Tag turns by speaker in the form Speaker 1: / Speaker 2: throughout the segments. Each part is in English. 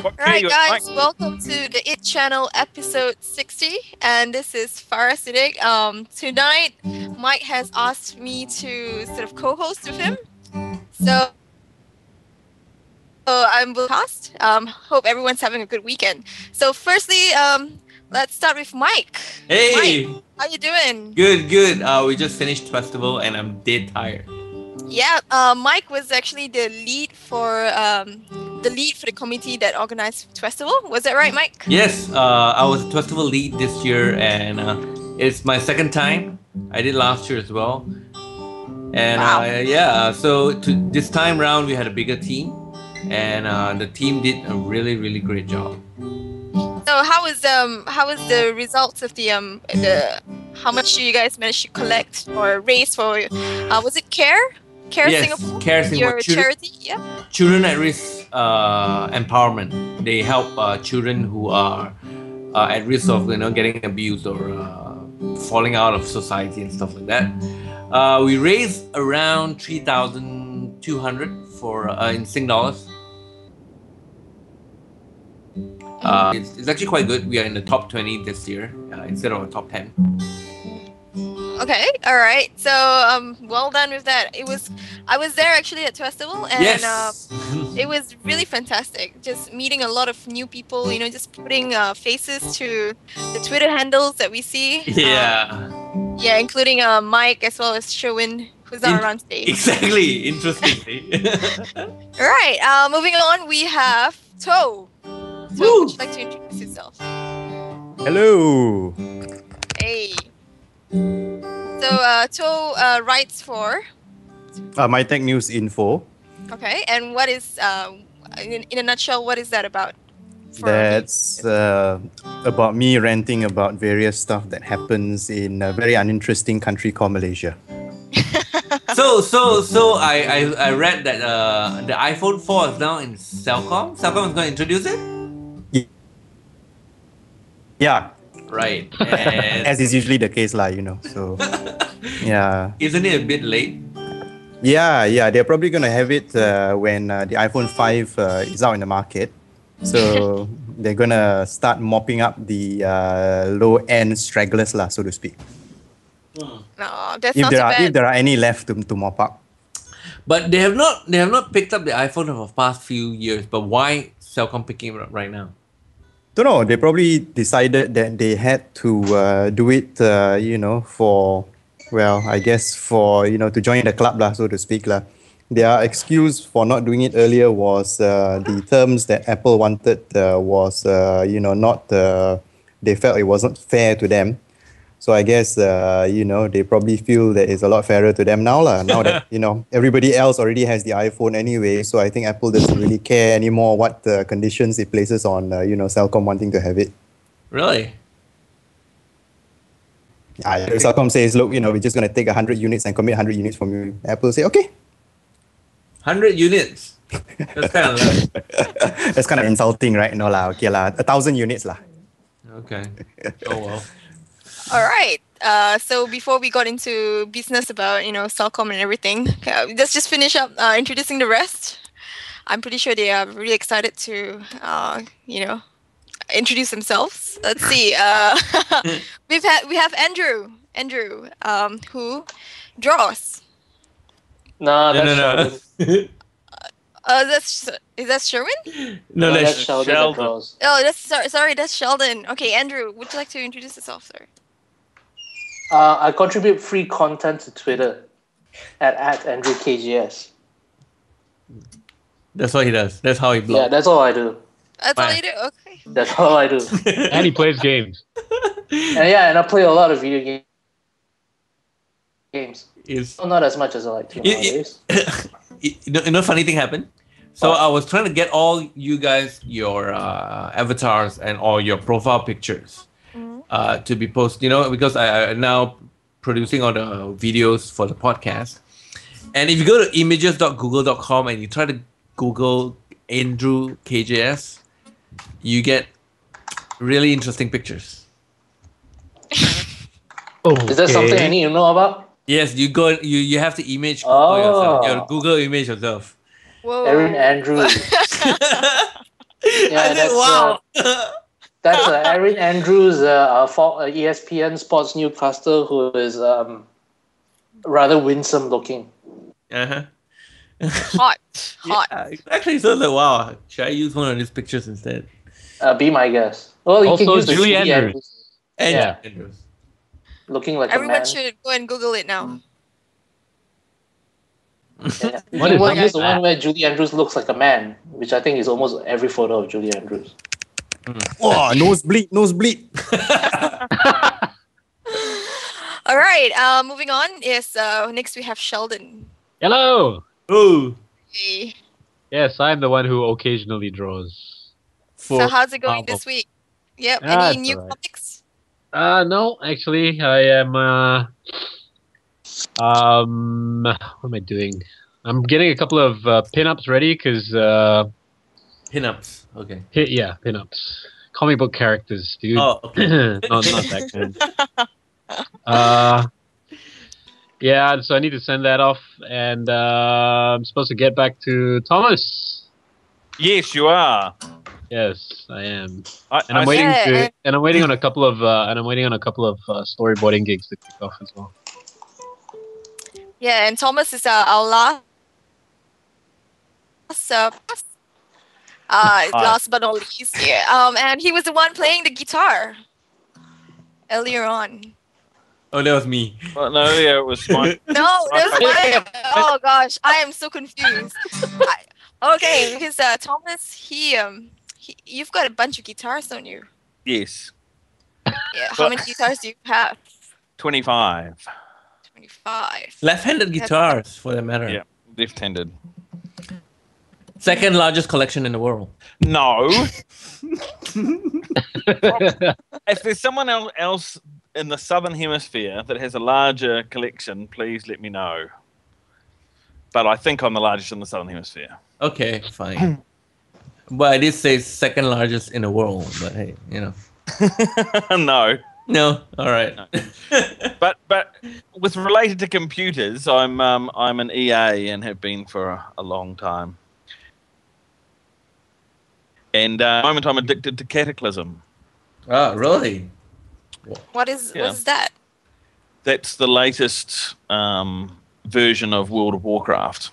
Speaker 1: Alright guys, welcome to the IT Channel episode 60, and this is Farah Siddiq. Tonight, Mike has asked me to sort of co-host with him. So I'm cast. Hope everyone's having a good weekend. So firstly, let's start with Mike.
Speaker 2: Hey!
Speaker 1: Mike, how you doing?
Speaker 2: Good. We just finished festival and I'm dead tired.
Speaker 1: Yeah, Mike was actually the lead for the committee that organized festival. Was that right, Mike?
Speaker 2: Yes, I was festival lead this year and it's my second time. I did last year as well. And
Speaker 1: Wow.
Speaker 2: so this time round we had a bigger team and the team did a really great job.
Speaker 1: So how was the results of the how much do you guys manage to collect or raise for was it Care
Speaker 2: Yes,
Speaker 1: Singapore?
Speaker 2: Care Singapore.
Speaker 1: Your charity? Yeah.
Speaker 2: Children at risk empowerment. They help children who are at risk of getting abused or falling out of society and stuff like that. We raised around 3,200 for in Sing dollars. It's actually quite good. We are in the top 20 this year instead of a top 10.
Speaker 1: Okay, all right. So well done with that. I was there actually at festival, and
Speaker 2: Yes.
Speaker 1: it was really fantastic. Just meeting a lot of new people. Just putting faces to the Twitter handles that we see.
Speaker 2: Yeah.
Speaker 1: Yeah, including Mike as well as Sherwin, who's not around today.
Speaker 2: Exactly. Interesting.
Speaker 1: All right. Moving on, we have Toe. So, would you like to introduce yourself?
Speaker 3: Hello.
Speaker 1: Hey. So, Toe writes for.
Speaker 3: My Tech News Info.
Speaker 1: Okay, and what is, in a nutshell, what is that about?
Speaker 3: That's about me ranting about various stuff that happens in a very uninteresting country called Malaysia.
Speaker 2: So I read that the iPhone 4 is now in Cellcom. Cellcom is going to introduce it.
Speaker 3: Yeah.
Speaker 2: Right. And
Speaker 3: As is usually the case, So, yeah.
Speaker 2: Isn't it a bit late?
Speaker 3: Yeah. They're probably going to have it when the iPhone 5 is out in the market. So they're going to start mopping up the low-end stragglers, so to speak.
Speaker 1: No, that's not too bad.
Speaker 3: If there are any left to mop up.
Speaker 2: But they have not picked up the iPhone for the past few years. But why Cellcom picking it up right now?
Speaker 3: Don't know. They probably decided that they had to do it, for, I guess for, to join the club, so to speak. Their excuse for not doing it earlier was the terms that Apple wanted was, not, they felt it wasn't fair to them. So I guess, they probably feel that it's a lot fairer to them now that, everybody else already has the iPhone anyway. So I think Apple doesn't really care anymore what conditions it places on, Cellcom wanting to have it.
Speaker 2: Really?
Speaker 3: Cellcom says, look, we're just going to take 100 units and commit 100 units from you. Apple say, okay.
Speaker 2: 100 units? That's kind of low.
Speaker 3: That's kind of insulting, right? No, okay, 1,000 units.
Speaker 2: Okay. Oh, well.
Speaker 1: All right. So before we got into business about Cellcom and everything, let's just finish up introducing the rest. I'm pretty sure they are really excited to introduce themselves. Let's see. we have Andrew, who draws.
Speaker 4: No.
Speaker 1: Is that Sherwin?
Speaker 2: No, that's
Speaker 4: Sheldon.
Speaker 1: Oh, that's Sheldon. Okay, Andrew, would you like to introduce yourself, sir?
Speaker 4: I contribute free content to Twitter at @AndrewKGS.
Speaker 2: That's what he does. That's how he blogs.
Speaker 4: Yeah, that's all I do.
Speaker 1: That's all you do? Okay.
Speaker 4: That's all I do.
Speaker 5: And he plays games.
Speaker 4: And I play a lot of video games.
Speaker 2: Well,
Speaker 4: not as much as I like to nowadays.
Speaker 2: Funny thing happened. So I was trying to get all you guys your avatars and all your profile pictures to be posted. Because I'm now producing all the videos for the podcast. And if you go to images.google.com and you try to Google Andrew KJS, you get really interesting pictures.
Speaker 4: Is that something I need to know about?
Speaker 2: Yes, you go. You have to image yourself. You have to Google image yourself.
Speaker 1: Whoa.
Speaker 4: Aaron Andrew. Yeah,
Speaker 2: I said, wow.
Speaker 4: That's Erin Andrews, ESPN Sports newscaster, who is rather winsome looking.
Speaker 2: Uh-huh.
Speaker 1: Hot.
Speaker 2: Yeah, exactly. So I was like, wow, should I use one of these pictures instead?
Speaker 4: Be my guest. Well, you can
Speaker 5: Also,
Speaker 4: use the
Speaker 5: Julie
Speaker 4: Julie
Speaker 5: Andrews.
Speaker 2: And
Speaker 4: Yeah.
Speaker 2: Andrews.
Speaker 4: looking like a
Speaker 1: Everyone
Speaker 4: man.
Speaker 1: should go and Google it now.
Speaker 4: Yeah.
Speaker 5: What
Speaker 4: You
Speaker 5: is
Speaker 4: can
Speaker 5: up
Speaker 4: use
Speaker 5: with
Speaker 4: the
Speaker 5: that?
Speaker 4: one where Julie Andrews looks like a man, which I think is almost every photo of Julie Andrews.
Speaker 3: Oh, nosebleed.
Speaker 1: All right. Moving on is next we have Sheldon.
Speaker 5: Hello.
Speaker 2: Oh,
Speaker 1: Hey.
Speaker 5: Yes, I'm the one who occasionally draws.
Speaker 1: So how's it going
Speaker 5: Marvel.
Speaker 1: this week? Yep.
Speaker 5: Ah,
Speaker 1: Any
Speaker 5: it's
Speaker 1: new
Speaker 5: alright.
Speaker 1: comics?
Speaker 5: No, actually, I am. What am I doing? I'm getting a couple of pinups ready because
Speaker 2: pinups. Okay.
Speaker 5: pinups, comic book characters, dude.
Speaker 2: Oh, okay.
Speaker 5: not that kind. Yeah, so I need to send that off, and I'm supposed to get back to Thomas.
Speaker 6: Yes, you are.
Speaker 5: Yes, I am,
Speaker 6: I,
Speaker 5: and I'm
Speaker 6: I
Speaker 5: waiting
Speaker 1: Yeah,
Speaker 5: to, and I'm waiting on a couple of, storyboarding gigs to kick off as well.
Speaker 1: Yeah, and Thomas is our last last but not least. Yeah. And he was the one playing the guitar earlier on.
Speaker 2: Oh, that was me.
Speaker 6: Well, no, yeah, it was my.
Speaker 1: No, that's
Speaker 6: Okay.
Speaker 1: mine. Oh gosh, I am so confused. Okay, because Thomas, you've got a bunch of guitars, don't you?
Speaker 6: Yes,
Speaker 1: Yeah. How many guitars do you have?
Speaker 6: 25.
Speaker 1: 25.
Speaker 2: Left-handed guitars, for that matter.
Speaker 6: Yeah, left-handed.
Speaker 2: Second largest collection in the world.
Speaker 6: No. If there's someone else in the southern hemisphere that has a larger collection, please let me know. But I think I'm the largest in the southern hemisphere.
Speaker 2: Okay, fine. But I did say second largest in the world. But hey, you know.
Speaker 6: No.
Speaker 2: No, all right.
Speaker 6: But with related to computers, I'm an EA and have been for a long time. And at the moment I'm addicted to Cataclysm.
Speaker 2: Oh, really?
Speaker 1: What is
Speaker 6: Yeah.
Speaker 1: what is that?
Speaker 6: That's the latest version of World of Warcraft.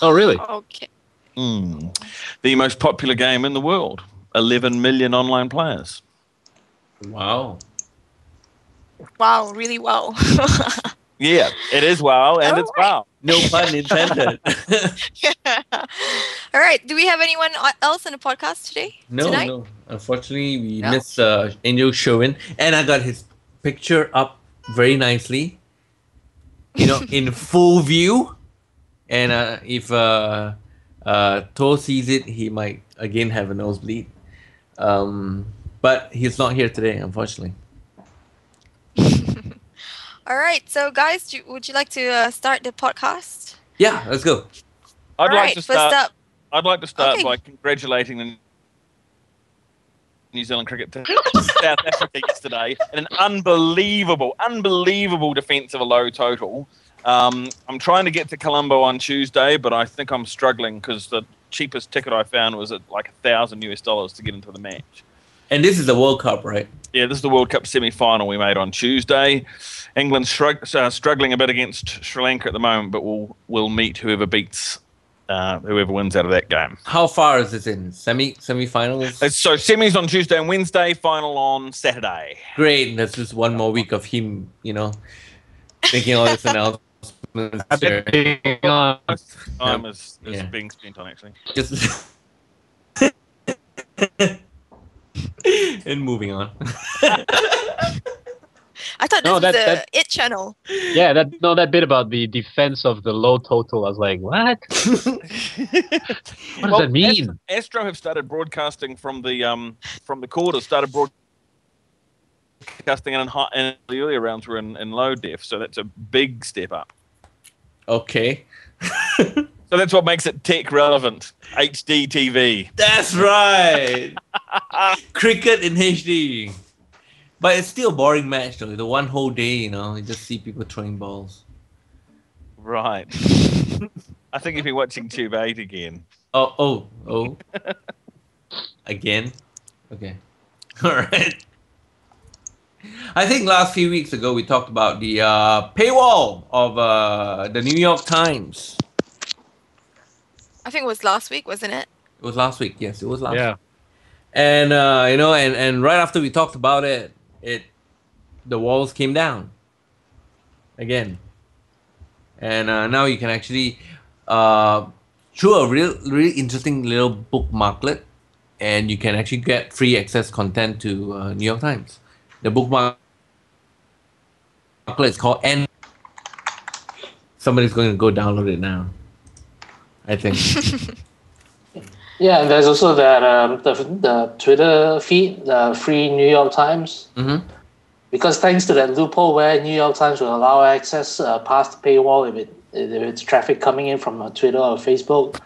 Speaker 5: Oh, really?
Speaker 1: Okay.
Speaker 6: The most popular game in the world. 11 million online players.
Speaker 2: Wow.
Speaker 1: Wow, really wow.
Speaker 6: Yeah, it is WoW, and it's WoW.
Speaker 2: No pun intended.
Speaker 1: All right. Do we have anyone else on the podcast today?
Speaker 2: No,
Speaker 1: Tonight?
Speaker 2: no. Unfortunately, we
Speaker 1: No?
Speaker 2: missed Angel Chauvin, and I got his picture up very nicely. You know, in full view. And if Thor sees it, he might again have a nosebleed. But he's not here today, unfortunately.
Speaker 1: All right. So, guys, would you like to start the podcast?
Speaker 2: Yeah, let's go.
Speaker 6: I'd
Speaker 1: All
Speaker 6: like
Speaker 1: right,
Speaker 6: to
Speaker 1: first
Speaker 6: start.
Speaker 1: up.
Speaker 6: I'd like to start
Speaker 1: Okay.
Speaker 6: by congratulating the New Zealand cricket team to South Africa yesterday in an unbelievable defence of a low total. I'm trying to get to Colombo on Tuesday, but I think I'm struggling because the cheapest ticket I found was at like $1,000 to get into the match.
Speaker 2: And this is the World Cup, right?
Speaker 6: Yeah, this is the World Cup semi-final we made on Tuesday. England's struggling a bit against Sri Lanka at the moment, but we'll meet whoever beats whoever wins out of that game.
Speaker 2: How far is this in? Semi-finals?
Speaker 6: So semis on Tuesday and Wednesday, final on Saturday.
Speaker 2: Great. That's just one more week of him, you know, making all this announcements. there.
Speaker 6: Time is
Speaker 2: Yeah.
Speaker 6: being spent on actually.
Speaker 2: Just and moving on.
Speaker 1: I thought this
Speaker 5: No,
Speaker 1: was
Speaker 5: that-
Speaker 1: the
Speaker 5: that-
Speaker 1: It channel.
Speaker 5: Yeah, that bit about the defense of the low total, I was like, what? What does that mean?
Speaker 6: Astro have started broadcasting from the quarters. Started broadcasting and the earlier rounds were in low def, so that's a big step up.
Speaker 2: Okay.
Speaker 6: So that's what makes it tech relevant. HD TV.
Speaker 2: That's right. Cricket in HD. But it's still a boring match though. The one whole day, you know, you just see people throwing balls.
Speaker 6: Right. I think you've been watching Tube 8 again.
Speaker 2: Oh. Again? Okay. All right. I think last few weeks ago we talked about the paywall of the New York Times.
Speaker 1: I think it was last week, wasn't it?
Speaker 2: It was last week. Yes, it was last week.
Speaker 5: Yeah.
Speaker 2: And and right after we talked about it, the walls came down again. And now you can actually through a really interesting little bookmarklet, and you can actually get free access content to New York Times. The bookmarklet is called N. Somebody's going to go download it now, I think.
Speaker 4: Yeah, and there's also that the Twitter feed, the free New York Times.
Speaker 2: Mm-hmm.
Speaker 4: Because thanks to that loophole where New York Times will allow access past the paywall if it's traffic coming in from Twitter or Facebook.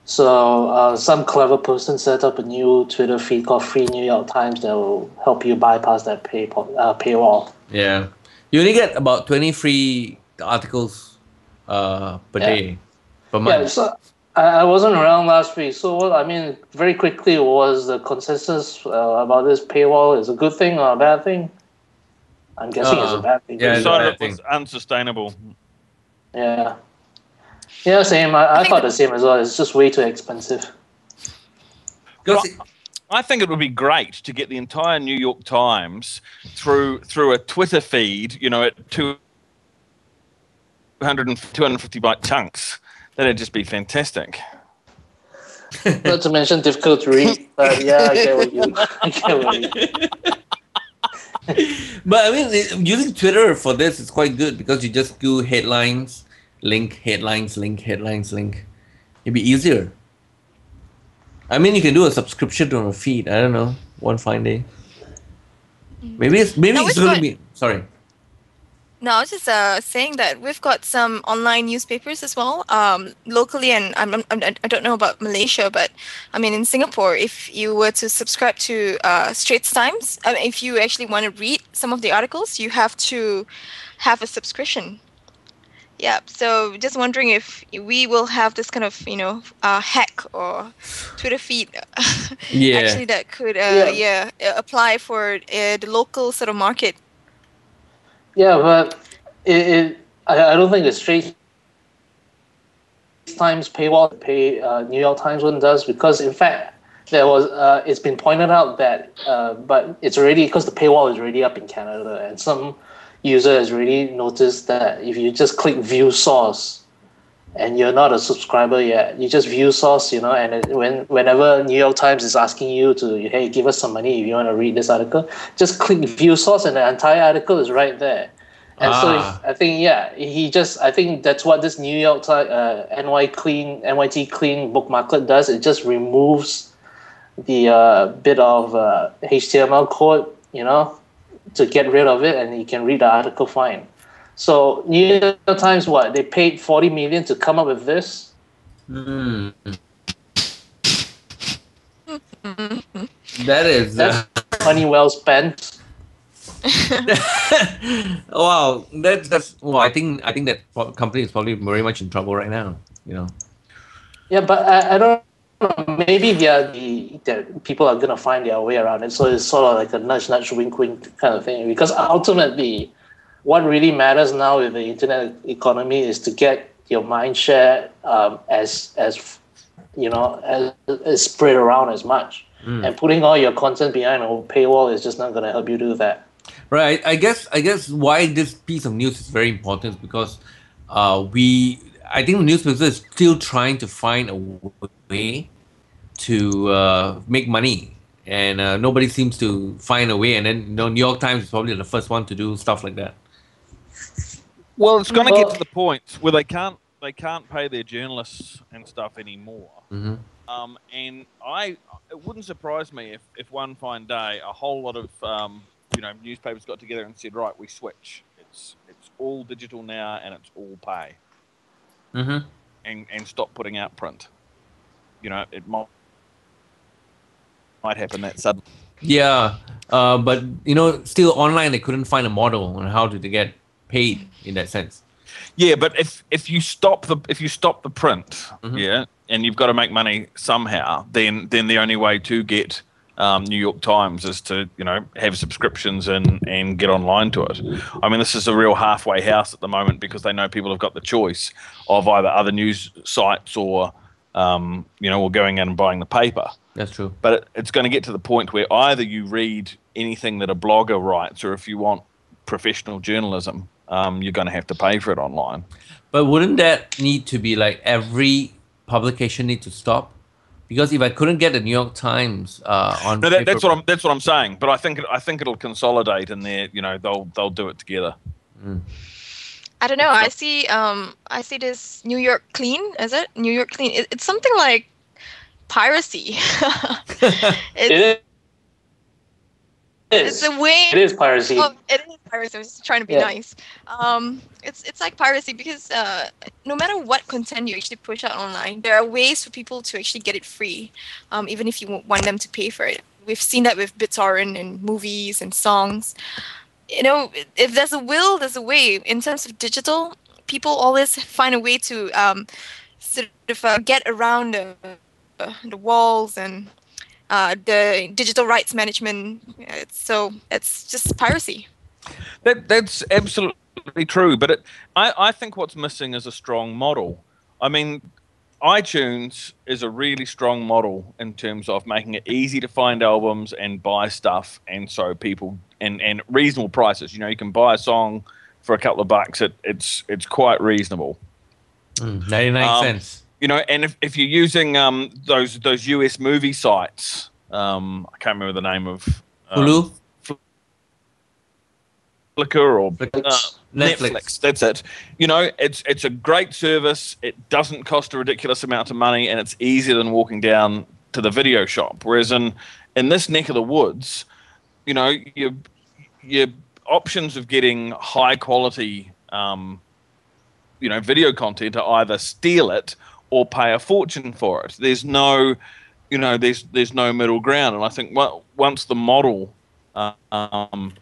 Speaker 4: So some clever person set up a new Twitter feed called Free New York Times that will help you bypass that paywall.
Speaker 2: Yeah. You only get about 20 free articles per day, per month.
Speaker 4: Yeah, so I wasn't around last week. So, very quickly, was the consensus about this paywall is a good thing or a bad thing? I'm guessing it's a bad thing.
Speaker 2: Yeah, it's a
Speaker 6: Decided
Speaker 2: bad
Speaker 6: it was unsustainable.
Speaker 4: Yeah. Yeah, same. I thought the same as well. It's just way too expensive.
Speaker 2: Because
Speaker 6: I think it would be great to get the entire New York Times through a Twitter feed, at 250 byte chunks. That'd just be fantastic.
Speaker 4: Not to mention difficult to read. But yeah, I get what you.
Speaker 2: But using Twitter for this is quite good because you just do headlines, link, headlines, link, headlines, link. It'd be easier. You can do a subscription to a feed. I don't know. One fine day. Maybe it's going to be. Sorry.
Speaker 1: No, I was just saying that we've got some online newspapers as well, locally, and I don't know about Malaysia, but in Singapore, if you were to subscribe to Straits Times, if you actually want to read some of the articles, you have to have a subscription. Yeah, so just wondering if we will have this kind of hack or Twitter feed actually that could apply for the local sort of market.
Speaker 4: Yeah, but I don't think the Straits Times paywall New York Times one does, because in fact there was it's been pointed out that but it's already, because the paywall is already up in Canada, and some user has already noticed that if you just click view source and you're not a subscriber yet, you just view source, and whenever New York Times is asking you to, hey, give us some money if you want to read this article, just click view source and the entire article is right there. And so I think I think that's what this New York Times NYT Clean bookmarklet does. It just removes the bit of HTML code, to get rid of it, and you can read the article fine. So New York Times, they paid $40 million to come up with this?
Speaker 2: That's
Speaker 4: money well spent.
Speaker 2: Wow, that's I think that company is probably very much in trouble right now.
Speaker 4: Yeah, but I don't know. Maybe the people are gonna find their way around it. So it's sort of like a nudge, wink, wink kind of thing. Because ultimately, what really matters now with the internet economy is to get your mind share as spread around as much. And putting all your content behind a paywall is just not going to help you do that.
Speaker 2: Right. I guess why this piece of news is very important is because I think the newspaper is still trying to find a way to make money, and nobody seems to find a way. And then New York Times is probably the first one to do stuff like that.
Speaker 6: Well, it's going to get to the point where they can't pay their journalists and stuff anymore.
Speaker 2: Mm-hmm.
Speaker 6: And it wouldn't surprise me if one fine day a whole lot of newspapers got together and said, right, we switch. It's all digital now and it's all pay.
Speaker 2: Mm-hmm.
Speaker 6: And stop putting out print. It might happen that suddenly.
Speaker 2: Yeah, but still online they couldn't find a model on how to get paid in that sense.
Speaker 6: Yeah, but if you stop the print,
Speaker 2: mm-hmm.
Speaker 6: and you've got to make money somehow, then the only way to get New York Times is to, you know, have subscriptions and get online to it. I mean, this is a real halfway house at the moment because they know people have got the choice of either other news sites or, you know, or going out and buying the paper.
Speaker 2: That's true.
Speaker 6: But it's going to get to the point where either you read anything that a blogger writes, or if you want professional journalism, you're going to have to pay for it online.
Speaker 2: But wouldn't that need to be like every publication need to stop? Because if I couldn't get the New York Times on,
Speaker 6: no, that's what I'm saying. But I think it'll consolidate, and you know, they'll do it together.
Speaker 1: I don't know. I see this New York Clean. Is it New York Clean? It's something like piracy. It's a way.
Speaker 4: It is piracy.
Speaker 1: Well, it is piracy. I was trying to be nice. It's like piracy because no matter what content you actually push out online, there are ways for people to actually get it free, even if you want them to pay for it. We've seen that with BitTorrent and movies and songs. You know, if there's a will, there's a way. In terms of digital, people always find a way to sort of get around the walls and the digital rights management. So it's just piracy.
Speaker 6: That's absolutely true. But I think what's missing is a strong model. I mean, iTunes is a really strong model in terms of making it easy to find albums and buy stuff, and so people and reasonable prices. You know, you can buy a song for a couple of bucks. It's quite reasonable.
Speaker 2: 99 cents.
Speaker 6: You know, and if you're using those US movie sites, I can't remember the name of
Speaker 2: Hulu,
Speaker 6: Flickr or
Speaker 2: Netflix.
Speaker 6: That's it. You know, it's a great service. It doesn't cost a ridiculous amount of money, and it's easier than walking down to the video shop. Whereas in this neck of the woods, you know, your options of getting high quality, you know, video content are either steal it or pay a fortune for it. There's no, you know, there's no middle ground. And I think once the model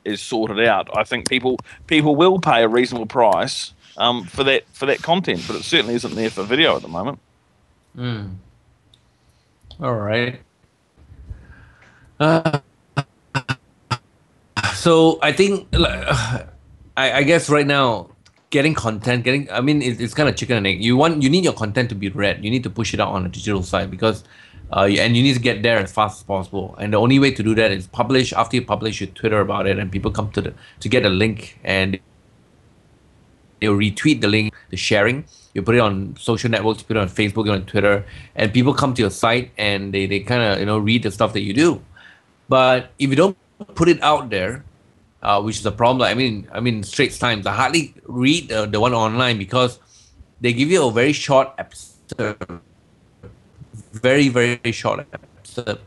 Speaker 6: is sorted out, I think people will pay a reasonable price for that content. But it certainly isn't there for video at the moment.
Speaker 2: All right. So I think, I guess right now, getting content, I mean, it's kind of chicken and egg. You need your content to be read. You need to push it out on a digital side because, and you need to get there as fast as possible. And the only way to do that is publish. After you publish, you Twitter about it, and people come to get a link, and they'll retweet the link, the sharing. You put it on social networks, you put it on Facebook, on Twitter, and people come to your site and they kind of, you know, read the stuff that you do. But if you don't put it out there, which is a problem. I mean, Straits Times, I hardly read the one online because they give you a very short episode, very, very short episode.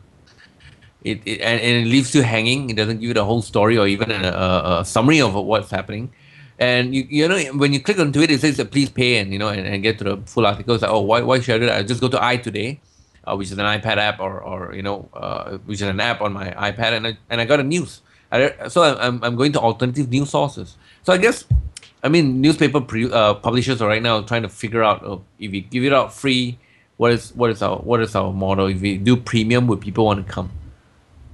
Speaker 2: And it leaves you hanging. It doesn't give you the whole story or even a summary of what's happening. And you know, when you click onto it, it says please pay and, you know, and get to the full article. It's like, oh, why should I do that? I just go to iToday, which is an iPad app, or you know, which is an app on my iPad, and I got a news. So I'm going to alternative news sources. So I guess, I mean, newspaper publishers are right now trying to figure out if we give it out free, what is our model? If we do premium, would people want to come?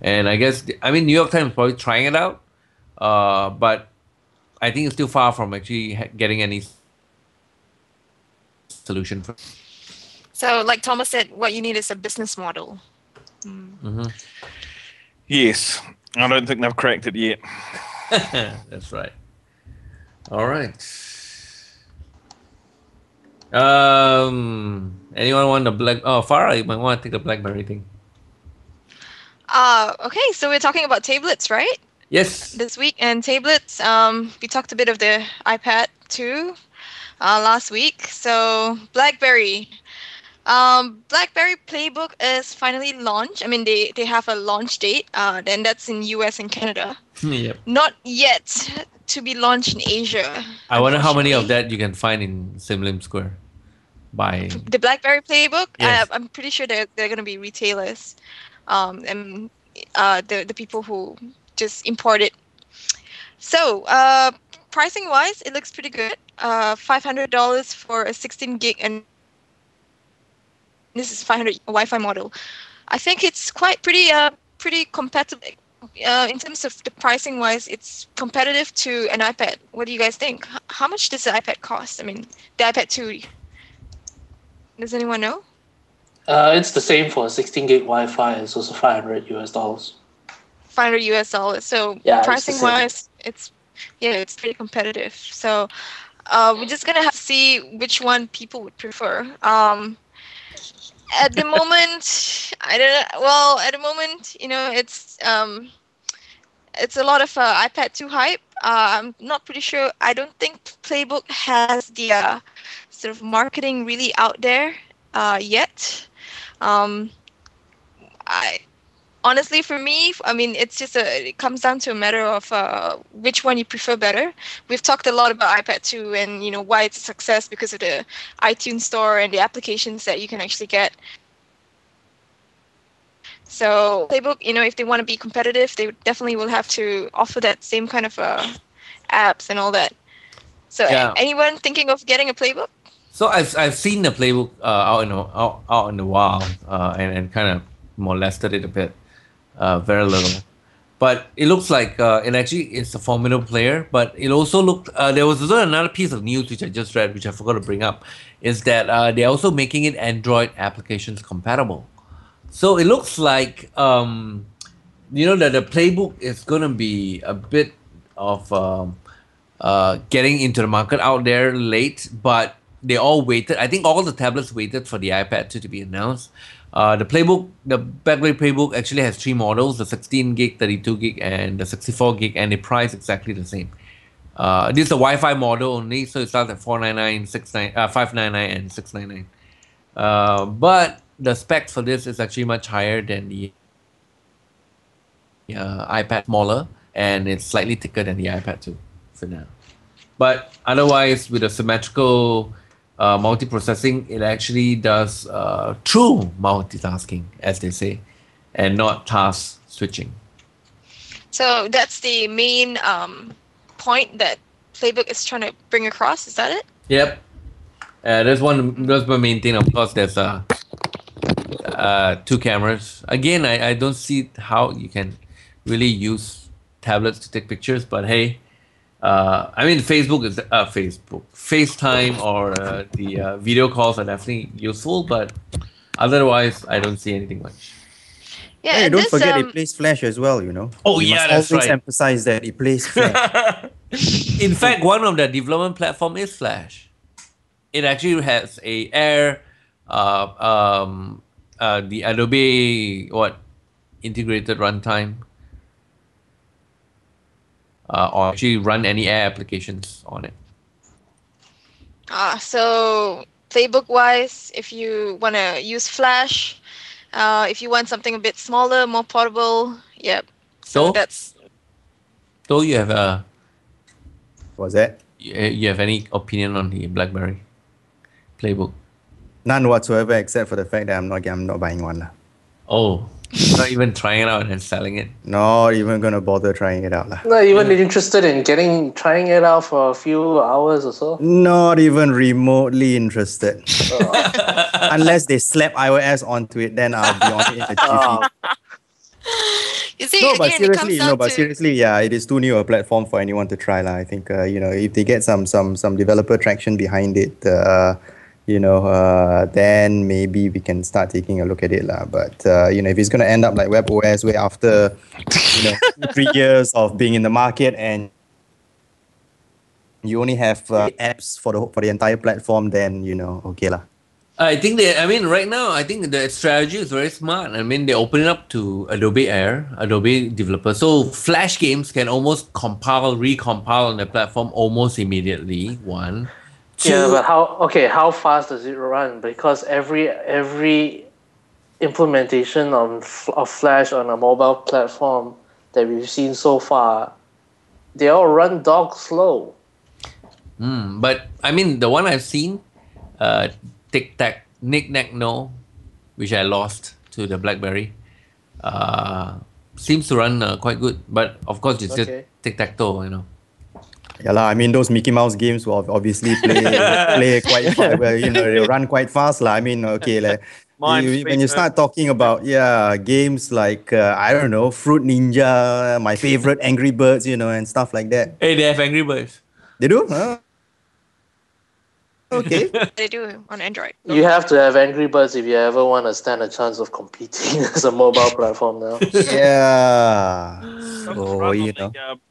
Speaker 2: And I guess, I mean, New York Times is probably trying it out, but I think it's still far from actually getting any solution for.
Speaker 1: So, like Thomas said, what you need is a business model.
Speaker 6: Yes. I don't think they've cracked it yet.
Speaker 2: That's right. All right. Anyone want the black? Oh, Farah, you might want to take the BlackBerry thing.
Speaker 1: Okay, so we're talking about tablets, right?
Speaker 2: Yes.
Speaker 1: This week, and tablets. We talked a bit of the iPad too last week. So BlackBerry. BlackBerry Playbook is finally launched. I mean, they have a launch date. Then that's in US and Canada.
Speaker 2: Yep.
Speaker 1: Not yet to be launched in Asia.
Speaker 2: I wonder how many of that you can find in Sim Lim Square. By
Speaker 1: the BlackBerry Playbook.
Speaker 2: Yes.
Speaker 1: I'm pretty sure they're going to be retailers, and the people who just import it. So pricing wise, it looks pretty good. $500 for a 16 gig and This is 500 Wi-Fi model. I think it's pretty compatible. In terms of the pricing wise, it's competitive to an iPad. What do you guys think? How much does the iPad cost? I mean, the iPad 2. Does anyone know?
Speaker 4: It's the same for 16 gig Wi-Fi. It's also $500.
Speaker 1: $500. So
Speaker 4: Yeah,
Speaker 1: pricing wise, it's pretty competitive. So we're just gonna have to see which one people would prefer. At the moment, at the moment, it's a lot of iPad 2 hype. I'm not pretty sure. I don't think Playbook has the sort of marketing really out there yet. Honestly, for me, I mean, it comes down to a matter of which one you prefer better. We've talked a lot about iPad 2 and why it's a success because of the iTunes Store and the applications that you can actually get. So Playbook, if they want to be competitive, they definitely will have to offer that same kind of apps and all that. So anyone thinking of getting a Playbook?
Speaker 2: So I've seen the Playbook out in the wild and kind of molested it a bit, very little. But it looks like it's a formidable player. But it also looked there was also another piece of news which I just read, which I forgot to bring up, is that they're also making it Android applications compatible. So it looks like that the Playbook is going to be a bit of getting into the market out there late, but they all waited. I think all the tablets waited for the iPad 2 to be announced. The BlackBerry Playbook actually has 3 models: the 16 gig, 32 gig, and the 64 gig, and they price exactly the same. This is a Wi-Fi model only, so it starts at $499, $599, and $699. But the specs for this is actually much higher than the iPad, smaller, and it's slightly thicker than the iPad 2 for now. But otherwise, with a symmetrical multiprocessing, it actually does true multitasking, as they say, and not task switching.
Speaker 1: So that's the main point that Playbook is trying to bring across. Is that it?
Speaker 2: Yep. That's one main thing. Of course, there's 2 cameras. Again, I don't see how you can really use tablets to take pictures, but hey, I mean, FaceTime or the video calls are definitely useful, but otherwise, I don't see anything much.
Speaker 1: Yeah,
Speaker 3: hey,
Speaker 1: and
Speaker 3: don't forget it plays Flash as well,
Speaker 2: Oh,
Speaker 3: you
Speaker 2: yeah,
Speaker 3: must
Speaker 2: that's
Speaker 3: always
Speaker 2: right.
Speaker 3: emphasize that it plays Flash.
Speaker 2: In fact, one of the development platform is Flash. It actually has a Air, the Adobe integrated runtime, or actually run any Air applications on it.
Speaker 1: So Playbook wise, if you want to use Flash, if you want something a bit smaller, more portable, yep. So that's.
Speaker 2: So you have
Speaker 3: What's that?
Speaker 2: you have any opinion on the BlackBerry Playbook?
Speaker 3: None whatsoever, except for the fact that I'm not buying one.
Speaker 2: Oh, not even trying it out and selling it.
Speaker 3: Not even gonna bother trying it out.
Speaker 4: Not even interested in trying it out for a few hours or so?
Speaker 3: Not even remotely interested. Unless they slap iOS onto it, then I'll be on it in a jiffy.
Speaker 1: You see,
Speaker 3: No, but
Speaker 1: again,
Speaker 3: seriously,
Speaker 1: it comes down
Speaker 3: seriously, yeah, it is too new a platform for anyone to try. I think if they get some developer traction behind it, then maybe we can start taking a look at it. But if it's going to end up like WebOS, where after 3 years of being in the market and you only have apps for the entire platform, then okay lah.
Speaker 2: I think right now, I think the strategy is very smart. I mean, they open it up to Adobe Air, Adobe developers. So Flash games can almost recompile on the platform almost immediately. 1. 2,
Speaker 4: Yeah, but how fast does it run? Because every implementation of Flash on a mobile platform that we've seen so far, they all run dog slow.
Speaker 2: But I mean, the one I've seen, Tic Tac Knick Knack No, which I lost to the BlackBerry, seems to run quite good. But of course, it's just Tic Tac Toe,
Speaker 3: Yeah lah. I mean, those Mickey Mouse games will obviously play quite well. They run quite fast lah. I mean, okay, When you start talking about games like I don't know, Fruit Ninja, my favorite Angry Birds, and stuff like that.
Speaker 2: Hey, they have Angry Birds.
Speaker 3: They do? Huh? Okay.
Speaker 1: They do on Android.
Speaker 4: You have to have Angry Birds if you ever want to stand a chance of competing as a mobile platform now.
Speaker 3: Yeah.
Speaker 6: Doesn't
Speaker 3: So,
Speaker 6: run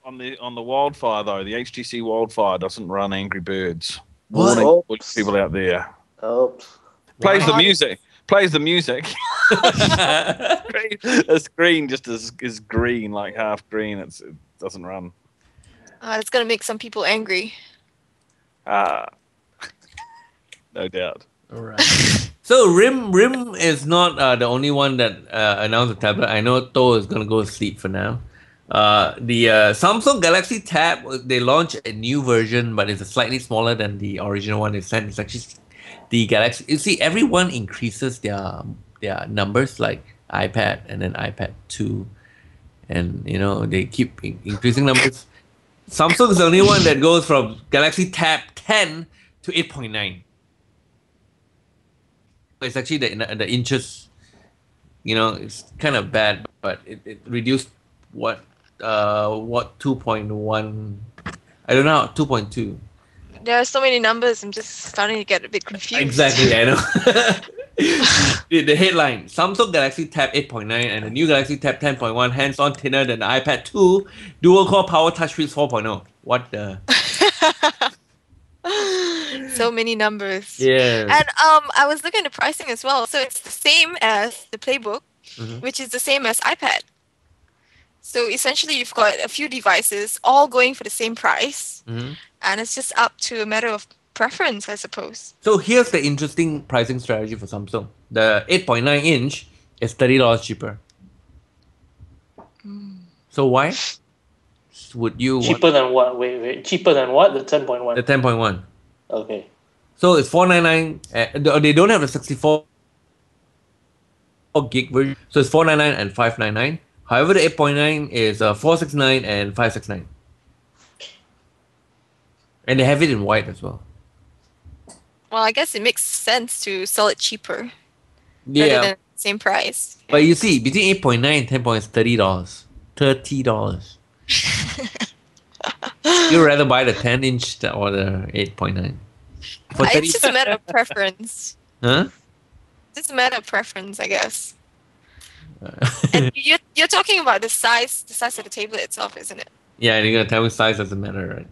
Speaker 6: on the Wildfire though. The HTC Wildfire doesn't run Angry Birds.
Speaker 2: What?
Speaker 6: Warning for people out there.
Speaker 4: Oops.
Speaker 6: Plays the music. Plays the music. The screen just is green, like half green. It doesn't run.
Speaker 1: It's gonna make some people angry.
Speaker 6: No doubt.
Speaker 2: All right. So Rim is not the only one that announced the tablet. I know To is gonna go to sleep for now. The Samsung Galaxy Tab, they launched a new version, but it's slightly smaller than the original one they sent. It's actually the Galaxy. You see, everyone increases their numbers, like iPad and then iPad 2, and they keep increasing numbers. Samsung is the only one that goes from Galaxy Tab 10 to 8.9. It's actually the inches. It's kind of bad, but it reduced what 2.1. I don't know, 2.2.
Speaker 1: There are so many numbers. I'm just starting to get a bit confused.
Speaker 2: Exactly, I know. The headline: Samsung Galaxy Tab 8.9 and the new Galaxy Tab 10.1 hands-on thinner than the iPad 2, dual-core power touchscreen 4.0. What the?
Speaker 1: So many numbers.
Speaker 2: Yeah.
Speaker 1: And I was looking at the pricing as well. So it's the same as the Playbook, which is the same as iPad. So essentially, you've got a few devices all going for the same price, and it's just up to a matter of preference, I suppose.
Speaker 2: So here's the interesting pricing strategy for Samsung. The 8.9 inch is $30 cheaper. So why would you
Speaker 4: Cheaper than what? Wait. Cheaper than what? The 10.1.
Speaker 2: the 10.1?
Speaker 4: Okay.
Speaker 2: So it's $499. They don't have the 64 gig version, so it's $499 and $599. However, the 8.9 is $469 and $569, and they have it in white as well.
Speaker 1: Well, I guess it makes sense to sell it cheaper rather
Speaker 2: Yeah,
Speaker 1: than same price.
Speaker 2: but you see, between 8.9 and 10.9 is $30. $30. You'd rather buy the 10-inch or the 8.9? For
Speaker 1: It's just a matter of preference.
Speaker 2: Huh?
Speaker 1: It's a matter of preference, I guess. And you're talking about the size of the tablet itself, isn't it?
Speaker 2: Yeah, you're gonna tell me size doesn't matter, right?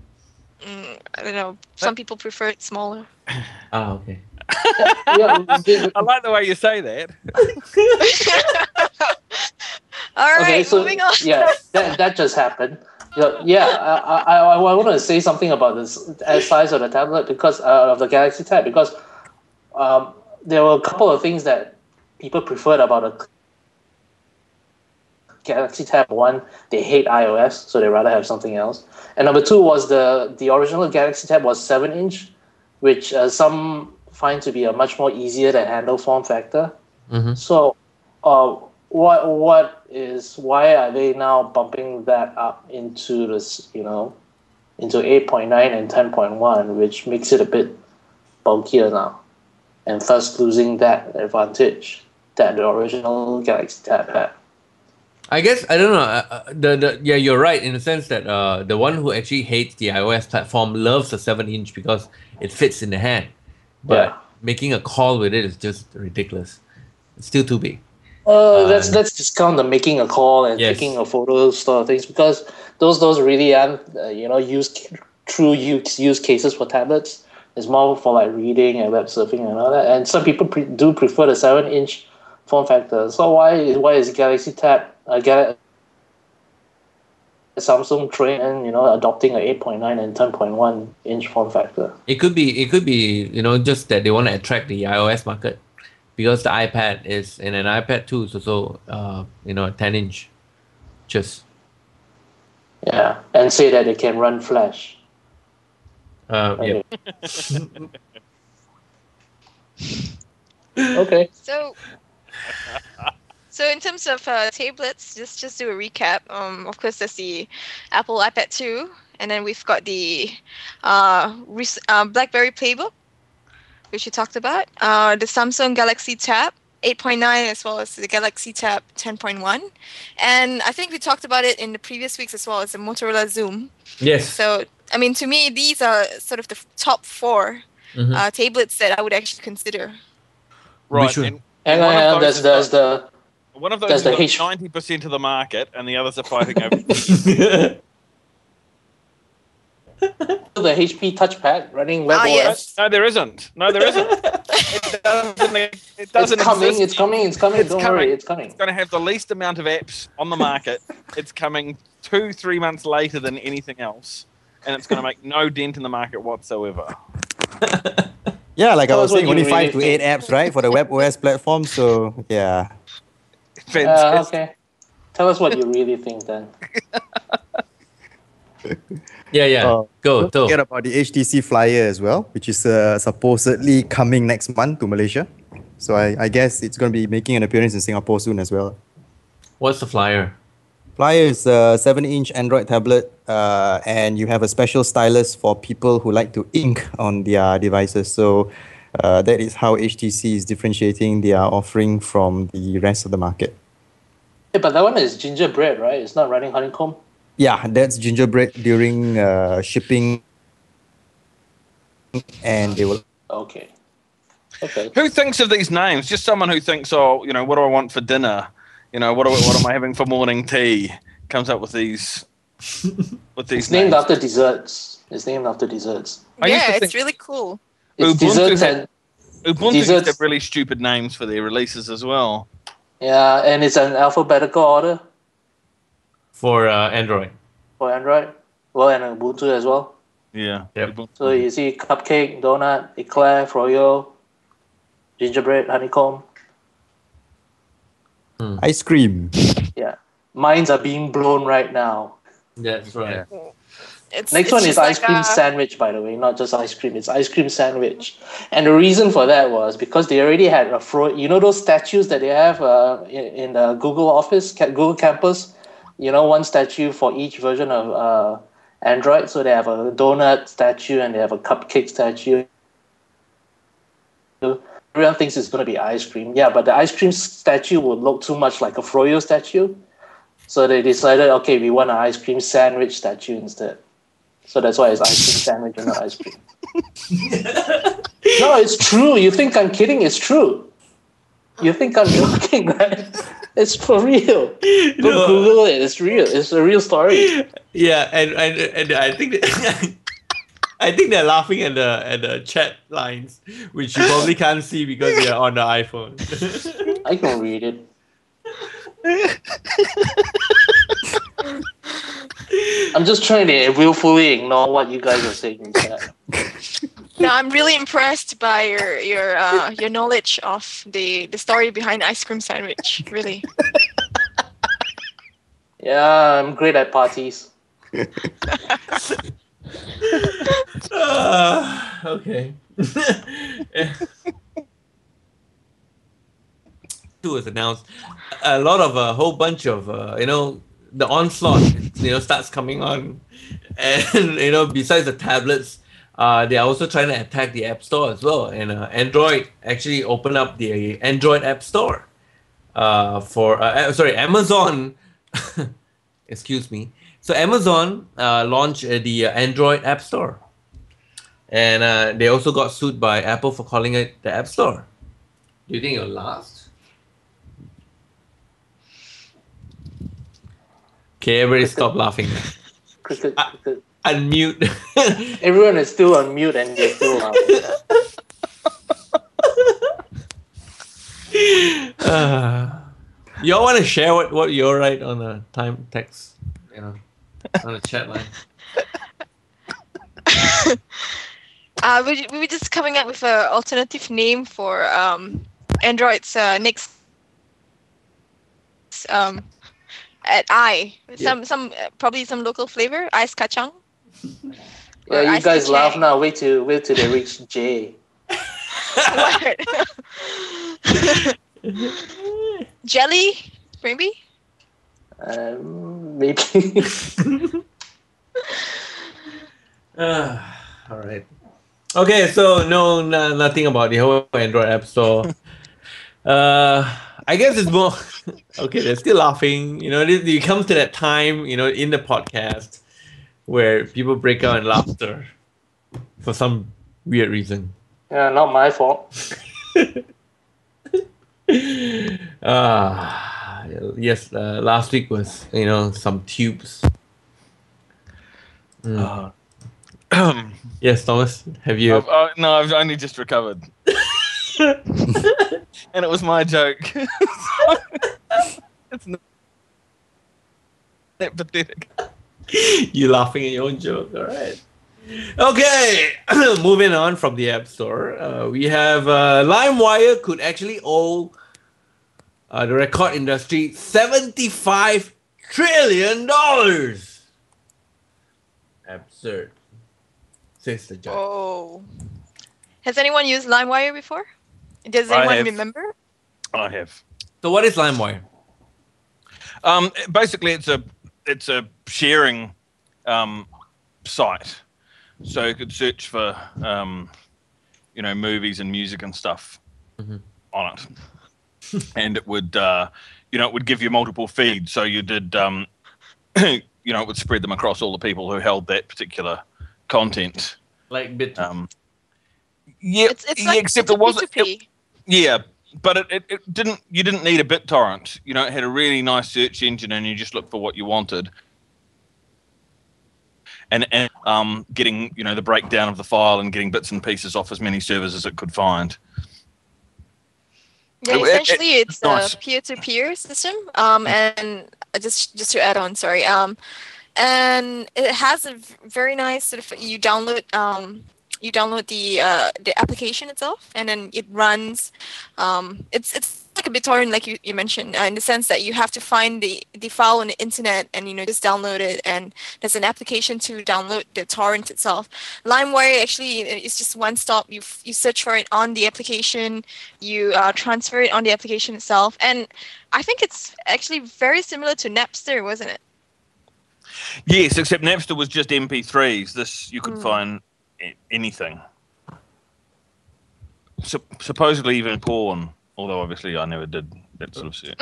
Speaker 1: I don't know. Some people prefer it smaller.
Speaker 2: Ah, okay.
Speaker 6: I like the way you say that.
Speaker 1: All right,
Speaker 4: Okay, so
Speaker 1: moving on.
Speaker 4: yeah, that just happened. I want to say something about this size of the tablet because of the Galaxy Tab because there were a couple of things that people preferred about the Galaxy Tab. One, they hate iOS, so they rather have something else. And number two was the original Galaxy Tab was 7-inch, which some find to be a much more easier to handle form factor. So, why are they now bumping that up into this, into 8.9 and 10.1, which makes it a bit bulkier now, and thus losing that advantage that the original Galaxy Tab had.
Speaker 2: I guess I don't know. You're right in the sense that the one who actually hates the iOS platform loves the 7-inch because it fits in the hand, but making a call with it is just ridiculous. It's still too big.
Speaker 4: Let's discount the making a call and taking a photo sort of things because those really aren't true use cases for tablets. It's more for like reading and web surfing and all that. And some people do prefer the 7-inch form factor. So why is Galaxy Tab Samsung train and adopting a 8.9 and 10.1 inch form factor?
Speaker 2: It could be just that they want to attract the iOS market. Because the iPad is in an iPad 2 is also a 10-inch.
Speaker 4: And say that it can run Flash.
Speaker 2: Yeah.
Speaker 4: Okay.
Speaker 1: So in terms of tablets, just do a recap. Of course, there's the Apple iPad 2, and then we've got the BlackBerry Playbook, which you talked about. The Samsung Galaxy Tab 8.9 as well as the Galaxy Tab 10.1. And I think we talked about it in the previous weeks as well as the Motorola Zoom.
Speaker 2: Yes.
Speaker 1: So, I mean, to me, these are sort of the top 4 tablets that I would actually consider.
Speaker 6: Right.
Speaker 2: Which one?
Speaker 4: And
Speaker 6: one of those
Speaker 4: there's the
Speaker 6: one of those
Speaker 4: there's
Speaker 6: is
Speaker 4: the H-
Speaker 6: 90% of the market, and the others are fighting over.
Speaker 4: the HP touchpad running WebOS.
Speaker 1: yes.
Speaker 6: No, there isn't. No, there isn't. It doesn't. It doesn't
Speaker 4: It's coming.
Speaker 6: exist.
Speaker 4: It's coming. It's coming.
Speaker 6: It's
Speaker 4: Don't
Speaker 6: coming.
Speaker 4: worry. It's coming.
Speaker 6: It's going to have the least amount of apps on the market. It's coming 2-3 months later than anything else, and it's going to make no dent in the market whatsoever.
Speaker 3: Yeah, like I
Speaker 4: Tell
Speaker 3: was
Speaker 4: us what
Speaker 3: saying,
Speaker 4: you
Speaker 3: only
Speaker 4: really
Speaker 3: 5 to 8 apps, right, for the WebOS platform. So yeah.
Speaker 6: Fantastic.
Speaker 4: Okay. Tell us what you really think then.
Speaker 2: Yeah. Go.
Speaker 3: Don't forget about the HTC Flyer as well, which is supposedly coming next month to Malaysia. So I guess it's going to be making an appearance in Singapore soon as well.
Speaker 2: What's the Flyer?
Speaker 3: Flyer is a 7-inch Android tablet, and you have a special stylus for people who like to ink on their devices. So that is how HTC is differentiating their offering from the rest of the market.
Speaker 4: Yeah, but that one is gingerbread, right? It's not running honeycomb.
Speaker 3: Yeah, that's gingerbread during shipping, and they will.
Speaker 4: Okay. Okay.
Speaker 6: Who thinks of these names? Just someone who thinks, oh, what do I want for dinner? What am I having for morning tea? Comes up with these.
Speaker 4: It's named after desserts. It's named after desserts.
Speaker 6: I used to
Speaker 1: Yeah,
Speaker 6: think
Speaker 1: it's really cool.
Speaker 4: It's
Speaker 6: Ubuntu
Speaker 4: desserts
Speaker 6: had-
Speaker 4: and
Speaker 6: Ubuntu used to
Speaker 4: desserts.
Speaker 6: have really stupid names for their releases as well.
Speaker 4: Yeah, and it's an alphabetical order
Speaker 2: For Android.
Speaker 4: for Android. Well, and Ubuntu as well.
Speaker 6: Yeah.
Speaker 2: Yep.
Speaker 6: Ubuntu.
Speaker 4: So you see cupcake, donut, eclair, froyo, gingerbread, honeycomb.
Speaker 3: Ice cream.
Speaker 4: Yeah. Minds are being blown right now.
Speaker 2: That's right.
Speaker 1: It's,
Speaker 4: Next
Speaker 1: it's
Speaker 4: one is
Speaker 1: just
Speaker 4: ice
Speaker 1: like
Speaker 4: cream sandwich, by the way, not just ice cream. It's ice cream sandwich. And the reason for that was because they already had those statues that they have in the Google office, Google campus? One statue for each version of Android. So they have a donut statue and they have a cupcake statue. Everyone thinks it's going to be ice cream. Yeah, but the ice cream statue would look too much like a froyo statue. So they decided, okay, we want an ice cream sandwich statue instead. So that's why it's ice cream sandwich and not ice cream. No, it's true. You think I'm kidding? It's true. You think I'm joking, right? It's for real. Go Google it. It's real. It's a real story.
Speaker 2: Yeah, and I think I think they're laughing at the chat lines, which you probably can't see because they're on the iPhone.
Speaker 4: I can read it. I'm just trying to willfully ignore what you guys are saying in chat.
Speaker 1: No, I'm really impressed by your knowledge of the story behind ice cream sandwich. Really.
Speaker 4: Yeah, I'm great at parties.
Speaker 2: Okay. Was announced. A whole bunch of the onslaught starts coming on, and besides the tablets, they are also trying to attack the App Store as well. And Android actually opened up the Android App Store Amazon. Excuse me. So Amazon launched the Android App Store, and they also got sued by Apple for calling it the App Store. Do you think it'll last? Okay, everybody stop laughing.
Speaker 4: Cricket.
Speaker 2: Unmute.
Speaker 4: Everyone is still on mute and they're still laughing.
Speaker 2: Y'all want to share what you're right on the time text, on the chat line?
Speaker 1: We were just coming up with an alternative name for Android's next at I. Some probably some local flavor, ice kacang.
Speaker 4: Yeah, you
Speaker 1: ice
Speaker 4: guys
Speaker 1: kacang.
Speaker 4: laugh now. Wait till they reach J.
Speaker 1: What? Jelly, maybe.
Speaker 4: Maybe.
Speaker 2: All right. Okay, so nothing about the whole Android App Store. I guess it's more okay. They're still laughing. It comes to that time, in the podcast where people break out in laughter for some weird reason.
Speaker 4: Yeah, not my fault.
Speaker 2: Yes. Last week was some tubes. Yes, Thomas. Have you?
Speaker 6: No, I've only just recovered. And it was my joke. It's not that pathetic.
Speaker 2: You laughing at your own joke. All right. Okay. Moving on from the App Store, we have LimeWire could actually owe the record industry $75 trillion. Absurd, says the judge.
Speaker 1: Oh. Has anyone used LimeWire before? Does
Speaker 6: I
Speaker 1: anyone
Speaker 6: have.
Speaker 1: remember?
Speaker 6: I have.
Speaker 2: So what is LimeWire?
Speaker 6: Basically, it's a sharing site, so you could search for movies and music and stuff on it, and it would it would give you multiple feeds. So you did it would spread them across all the people who held that particular content.
Speaker 2: Like BitTorrent.
Speaker 6: Yeah,
Speaker 1: It's like
Speaker 6: except
Speaker 1: it's
Speaker 6: it wasn't.
Speaker 1: P2P.
Speaker 6: Yeah, but it didn't. You didn't need a BitTorrent. It had a really nice search engine, and you just looked for what you wanted. And getting the breakdown of the file and getting bits and pieces off as many servers as it could find.
Speaker 1: Yeah, essentially it's
Speaker 6: nice.
Speaker 1: a peer-to-peer system. And just to add on, sorry. And it has a very nice sort of you download the application itself, and then it runs. It's like a BitTorrent, like you mentioned, in the sense that you have to find the file on the internet and just download it. And there's an application to download the torrent itself. LimeWire actually is just one stop. You search for it on the application, you transfer it on the application itself, and I think it's actually very similar to Napster, wasn't it?
Speaker 6: Yes, except Napster was just MP3s. This you could find anything. Supposedly even porn, although obviously I never did that sort of search.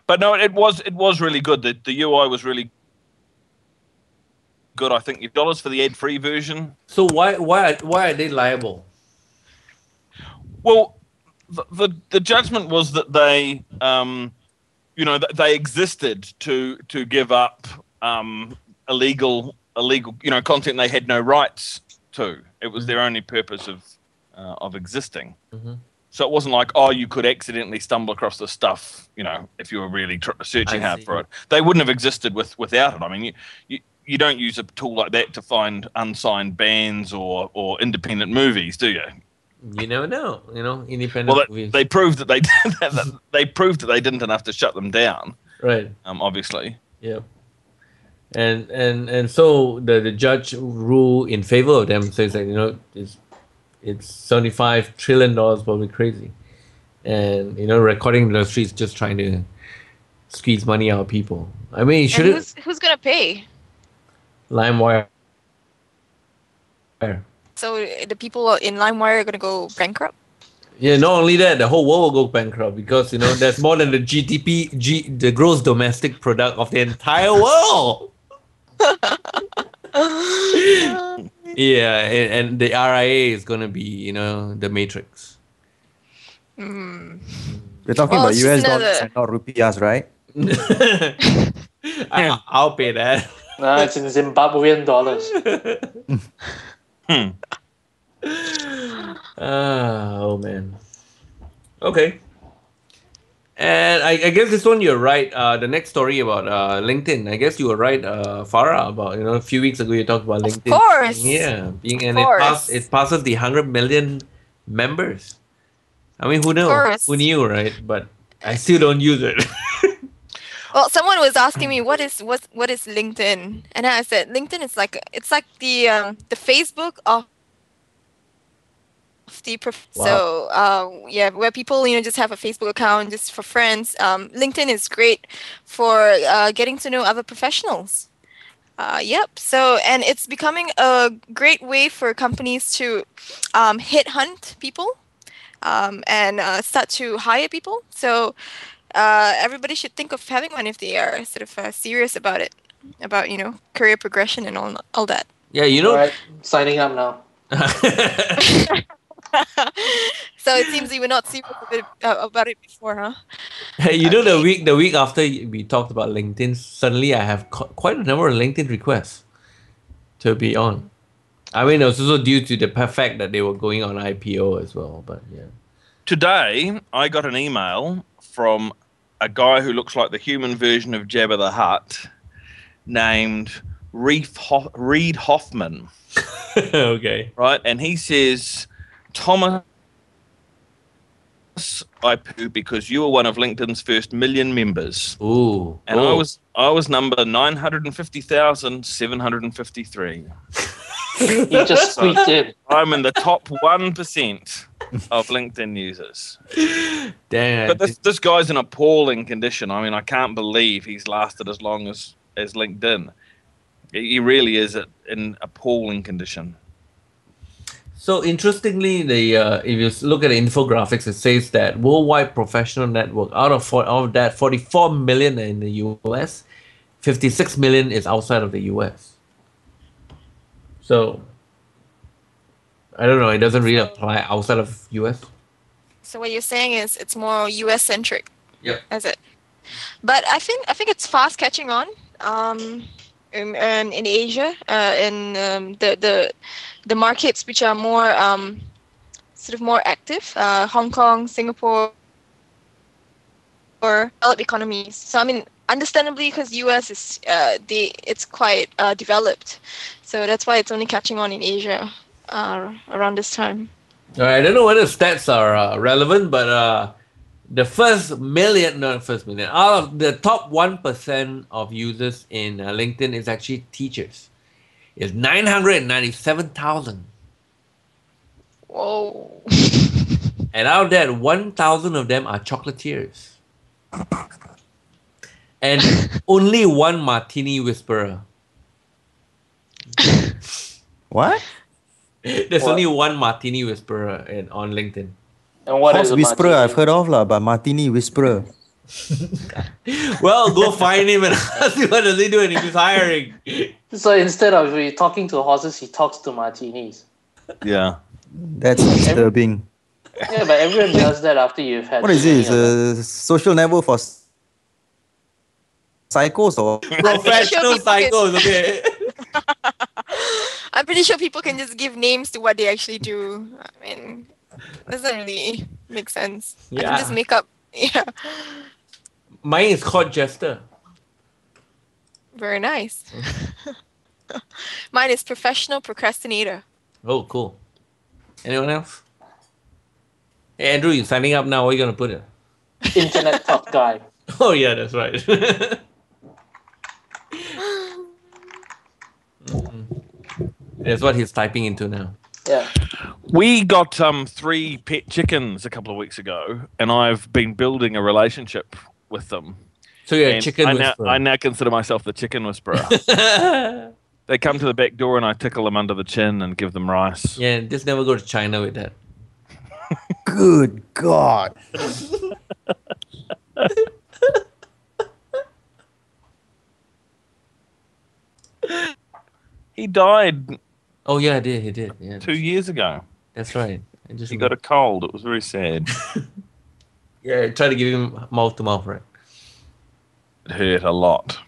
Speaker 6: But no, it was really good. The UI was really good. I think $8 for the ad-free version.
Speaker 2: So why are they liable?
Speaker 6: Well, the judgment was that they they existed to give up illegal content they had no rights to. It was their only purpose of existing. So it wasn't like, you could accidentally stumble across this stuff, if you were really searching hard for it. They wouldn't have existed without it. I mean, you don't use a tool like that to find unsigned bands or independent movies, do you?
Speaker 2: You never know, independent
Speaker 6: Well,
Speaker 2: movies.
Speaker 6: they proved that they proved that they didn't enough to shut them down.
Speaker 2: Right.
Speaker 6: Obviously.
Speaker 2: Yeah. And so the judge ruled in favor of them, says that it's $75 trillion, probably crazy, and recording industry is just trying to squeeze money out of people. I mean, should
Speaker 1: And who's gonna pay?
Speaker 2: LimeWire.
Speaker 1: So the people in LimeWire are gonna go bankrupt.
Speaker 2: Yeah, not only that, the whole world will go bankrupt because that's more than the GDP, the gross domestic product of the entire world. Yeah, and the RIA is gonna be the Matrix.
Speaker 3: We're talking
Speaker 1: Well,
Speaker 3: about
Speaker 1: it's
Speaker 3: US
Speaker 1: just
Speaker 3: dollars
Speaker 1: another-
Speaker 3: and not rupiahs, right?
Speaker 2: I'll pay that.
Speaker 4: It's in Zimbabwean dollars.
Speaker 2: Oh man. Okay. And I guess this one you're right. The next story about LinkedIn. I guess you were right, Farah, about a few weeks ago you talked about LinkedIn.
Speaker 1: Of course.
Speaker 2: Yeah,
Speaker 1: course.
Speaker 2: it passes the 100 million members. I mean, who knows?
Speaker 1: course.
Speaker 2: Who knew, right? But I still don't use it.
Speaker 1: Well, someone was asking me what is LinkedIn, and I said LinkedIn is like the Facebook of the so where people just have a Facebook account just for friends. LinkedIn is great for getting to know other professionals. Yep. So, and it's becoming a great way for companies to hit hunt people. and start to hire people. So everybody should think of having one if they are sort of serious about it, about career progression and all that.
Speaker 2: Yeah, you
Speaker 4: All
Speaker 2: know.
Speaker 4: right, signing up now.
Speaker 1: So it seems you were not serious about it before, huh?
Speaker 2: Hey, you know,
Speaker 1: Okay.
Speaker 2: the week after we talked about LinkedIn, suddenly I have quite a number of LinkedIn requests to be on. I mean, it was also due to the fact that they were going on IPO as well. But yeah,
Speaker 6: Today, I got an email from a guy who looks like the human version of Jabba the Hutt, named Reed Hoffman,
Speaker 2: okay.
Speaker 6: right? And he says, Thomas, I poo because you were one of LinkedIn's first million members.
Speaker 2: Ooh.
Speaker 6: And
Speaker 2: oh.
Speaker 6: I was number 950,753.
Speaker 4: You just squeaked in.
Speaker 6: I'm in the top 1% of LinkedIn users.
Speaker 2: Damn.
Speaker 6: But this guy's in appalling condition. I mean, I can't believe he's lasted as long as LinkedIn. He really is in appalling condition.
Speaker 2: So interestingly, if you look at the infographics, it says that worldwide professional network, out of that 44 million in the US, 56 million is outside of the US. So I don't know, it doesn't really apply outside of US.
Speaker 1: So what you're saying is it's more US centric.
Speaker 2: Yep.
Speaker 1: Is it? But I think it's fast catching on. In Asia, in the markets which are more sort of more active, Hong Kong, Singapore, or developed economies. So I mean, understandably, because US is it's quite developed, so that's why it's only catching on in Asia around this time.
Speaker 2: I don't know whether stats are relevant, but out of the top 1% of users in LinkedIn is actually teachers. It's 997,000.
Speaker 1: Whoa.
Speaker 2: And out of that, 1,000 of them are chocolatiers. And only one martini whisperer.
Speaker 3: What?
Speaker 2: There's only one martini whisperer on LinkedIn.
Speaker 4: And what
Speaker 3: Horse
Speaker 4: is a
Speaker 3: Whisperer
Speaker 4: martini?
Speaker 3: I've heard of lah, but Martini Whisperer.
Speaker 2: Well, go find him and ask him what does he do and if he's hiring.
Speaker 4: So instead of talking to horses, he talks to martinis.
Speaker 6: Yeah.
Speaker 3: That's disturbing.
Speaker 4: Yeah, but everyone does that after you've had.
Speaker 3: What is
Speaker 4: too many
Speaker 3: this?
Speaker 4: of them.
Speaker 3: A social network for psychos or?
Speaker 2: Professional psychos, okay.
Speaker 1: I'm pretty sure people can just give names to what they actually do. I mean, doesn't really make sense. I can just make up. Yeah.
Speaker 2: Mine is called Jester.
Speaker 1: Very nice. Mine is professional procrastinator.
Speaker 2: Oh, cool. Anyone else? Hey, Andrew, you signing up now? What are you going to put it?
Speaker 4: Internet tough guy.
Speaker 2: Oh, yeah, that's right. That's what he's typing into now.
Speaker 4: Yeah.
Speaker 6: We got 3 pet chickens a couple of weeks ago, and I've been building a relationship with them.
Speaker 2: So you're a
Speaker 6: And
Speaker 2: chicken whisperer.
Speaker 6: I now consider myself the chicken whisperer. They come to the back door, and I tickle them under the chin and give them rice.
Speaker 2: Yeah, just never go to China with that.
Speaker 3: Good God.
Speaker 6: He died
Speaker 2: Oh, yeah, he did. Yeah,
Speaker 6: 2 years ago.
Speaker 2: that's right. I just
Speaker 6: He got a cold. It was very sad.
Speaker 2: Yeah, try to give him mouth to mouth, right?
Speaker 6: It hurt a lot.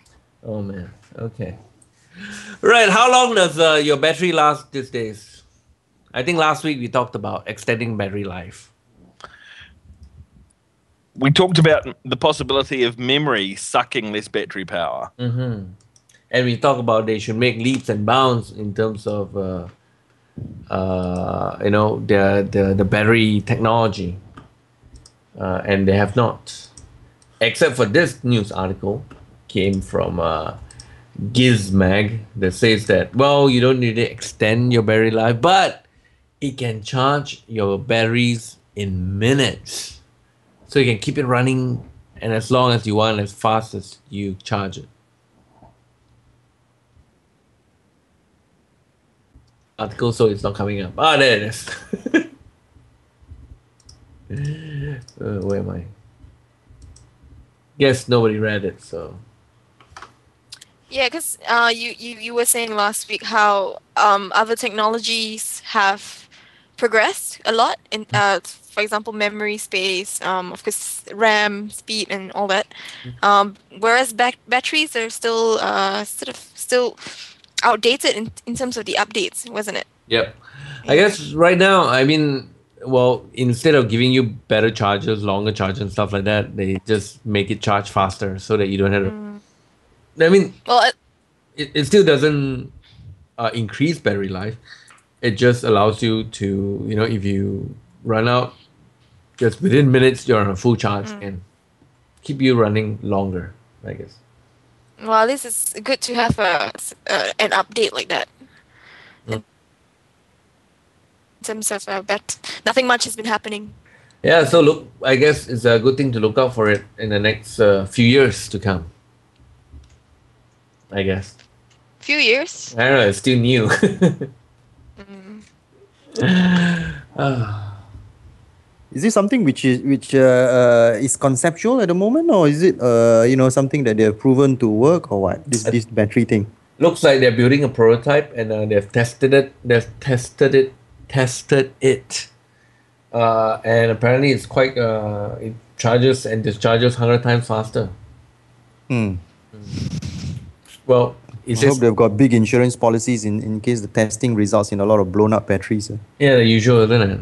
Speaker 2: Oh, man. Okay. Right, how long does your battery last these days? I think last week we talked about extending battery life.
Speaker 6: We talked about the possibility of memory sucking less battery power.
Speaker 2: Mm-hmm. And we talk about they should make leaps and bounds in terms of the battery technology, and they have not, except for this news article came from Gizmag that says that you don't need to extend your battery life, but it can charge your batteries in minutes, so you can keep it running and as long as you want, as fast as you charge it. Article, so it's not coming up. There it is. Where am I? Yes, nobody read it, so.
Speaker 1: Yeah, because you were saying last week how other technologies have progressed a lot in for example memory space, of course RAM speed and all that. Whereas batteries are still sort of still outdated in terms of the updates, wasn't it?
Speaker 2: Yep. I guess right now, I mean, well, instead of giving you better chargers, longer chargers and stuff like that, they just make it charge faster so that you don't have to. I mean,
Speaker 1: Well,
Speaker 2: it still doesn't increase battery life. It just allows you to, if you run out, just within minutes, you're on a full charge and keep you running longer, I guess.
Speaker 1: well, at least it's good to have an update like that. In terms of nothing much has been happening.
Speaker 2: Yeah, so look, I guess it's a good thing to look out for it in the next few years to come. I guess.
Speaker 1: Few years.
Speaker 2: I don't know, it's still new.
Speaker 3: Is it something which is conceptual at the moment, or is it something that they have proven to work, or what? This battery thing.
Speaker 2: Looks like they're building a prototype and they've tested it. And apparently it's quite it charges and discharges 100 times faster. Well,
Speaker 3: I hope they've got big insurance policies in case the testing results in a lot of blown up batteries.
Speaker 2: Yeah, the usual, isn't it?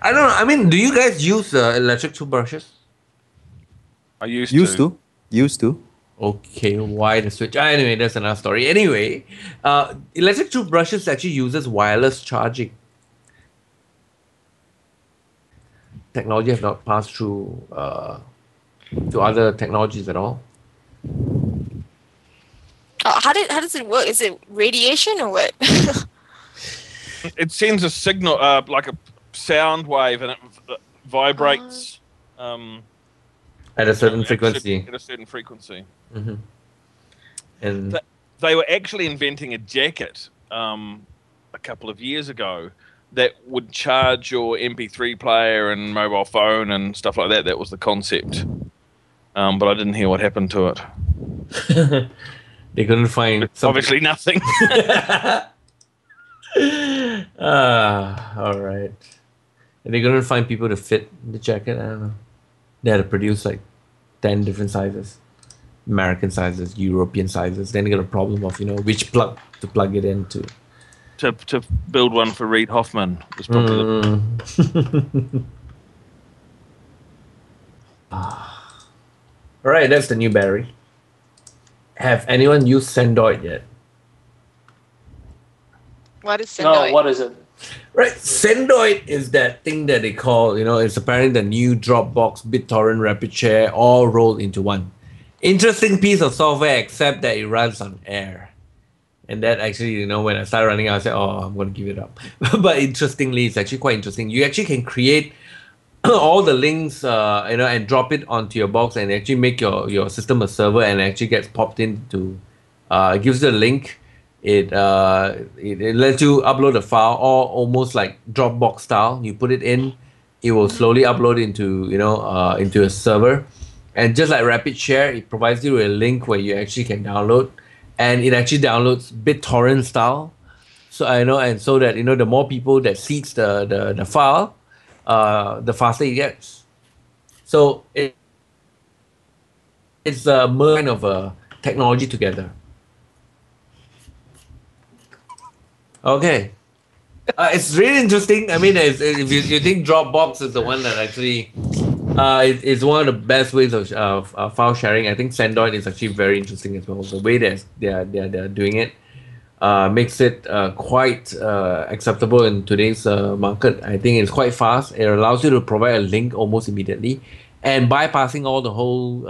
Speaker 2: I don't know. I mean, do you guys use electric toothbrushes?
Speaker 6: I used
Speaker 3: to.
Speaker 2: Okay, why the switch? Anyway, that's another story. Anyway, electric toothbrushes actually uses wireless charging. Technology has not passed through to other technologies at all.
Speaker 1: How does it work? Is it radiation or what?
Speaker 6: It sends a signal, like a sound wave, and it vibrates
Speaker 2: at a certain frequency.
Speaker 6: At a certain frequency.
Speaker 2: Mm-hmm. And
Speaker 6: they were actually inventing a jacket a couple of years ago that would charge your MP3 player and mobile phone and stuff like that. That was the concept. But I didn't hear what happened to it.
Speaker 2: They couldn't find something.
Speaker 6: Obviously nothing.
Speaker 2: All right. And they couldn't find people to fit the jacket. I don't know. They had to produce like 10 different sizes. American sizes, European sizes. Then they got a problem of, which plug to plug it into.
Speaker 6: To build one for Reid Hoffman was probably
Speaker 2: All right, that's the new battery. Have anyone used Sendoid yet?
Speaker 1: What is Sendoid?
Speaker 4: No, what is it?
Speaker 2: Right, Sendoid is that thing that they call, it's apparently the new Dropbox, BitTorrent, RapidShare, all rolled into one. Interesting piece of software, except that it runs on air. And that actually, when I started running, I said, I'm going to give it up. But interestingly, it's actually quite interesting. You actually can create all the links, and drop it onto your box and actually make your system a server, and it actually gets popped into, it gives you a link. It lets you upload a file, or almost like Dropbox style. You put it in, it will slowly upload into into a server, and just like RapidShare, it provides you a link where you actually can download, and it actually downloads BitTorrent style. So and so that the more people that seeds the file, the faster it gets. So it's a merge of a technology together. Okay. It's really interesting. I mean, if you think Dropbox is the one that actually it's one of the best ways of file sharing, I think Sendoid is actually very interesting as well. The way that they're doing it makes it quite acceptable in today's market. I think it's quite fast. It allows you to provide a link almost immediately, and bypassing all the whole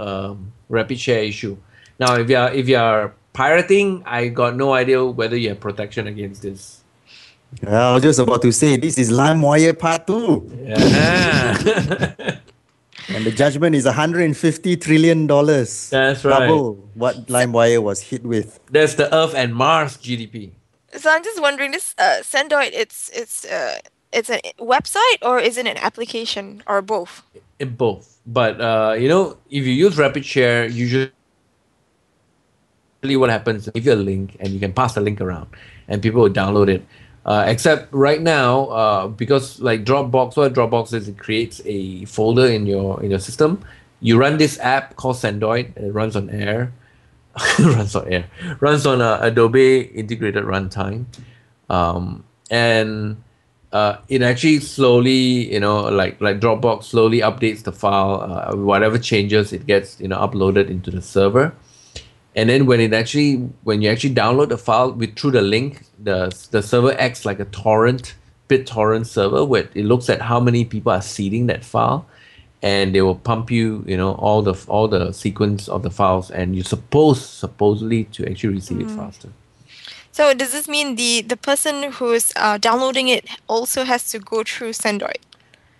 Speaker 2: RapidShare issue. Now, if you are pirating, I got no idea whether you have protection against this.
Speaker 3: I was just about to say, this is LimeWire Part 2.
Speaker 2: Yeah.
Speaker 3: And the judgment is $150 trillion.
Speaker 2: That's right.
Speaker 3: Double what LimeWire was hit with.
Speaker 2: That's the Earth and Mars GDP.
Speaker 1: So I'm just wondering, this Sendoid, it's it's a website or is it an application or both?
Speaker 2: Both. But if you use Rapid Share, usually what happens is give you a link and you can pass the link around and people will download it. Except right now, because like Dropbox, what Dropbox is, it creates a folder in your system. You run this app called Sendoid. It runs on Air. Runs on Adobe integrated runtime. And it actually slowly, like Dropbox slowly updates the file. Whatever changes, it gets uploaded into the server. And then when you actually download the file through the link, the server acts like a BitTorrent server, where it looks at how many people are seeding that file, and they will pump you, all the sequence of the files, and you're supposedly to actually receive it faster.
Speaker 1: So does this mean the person who's downloading it also has to go through Sendoid?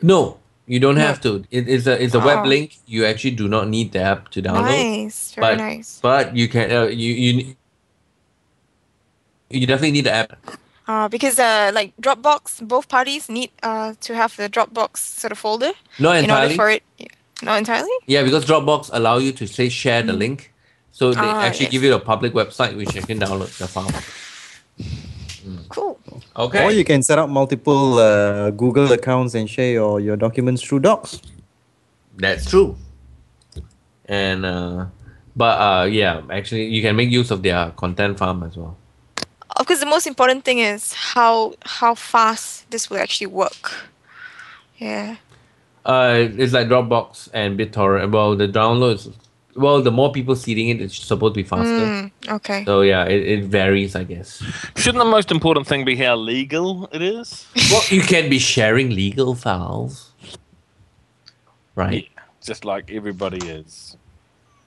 Speaker 2: No, you don't have to. It's a web link. You actually do not need the app to download.
Speaker 1: Nice, very nice.
Speaker 2: But you can you definitely need the app.
Speaker 1: Because like Dropbox, both parties need to have the Dropbox sort of folder.
Speaker 2: Not
Speaker 1: in order
Speaker 2: entirely.
Speaker 1: for it. Not entirely?
Speaker 2: Yeah, because Dropbox allow you to say share the link. So they actually give you a public website which you can download the file.
Speaker 1: Cool.
Speaker 2: Okay.
Speaker 3: Or you can set up multiple Google accounts and share your documents through Docs.
Speaker 2: That's true. And actually you can make use of their content farm as well.
Speaker 1: Of course, the most important thing is how fast this will actually work. Yeah.
Speaker 2: It's like Dropbox and BitTorrent. Well, the downloads. Well, the more people seeding it, it's supposed to be faster.
Speaker 1: Okay.
Speaker 2: So yeah, it varies, I guess.
Speaker 6: Shouldn't the most important thing be how legal it is?
Speaker 2: Well, you can be sharing legal files, right?
Speaker 6: Yeah, just like everybody is.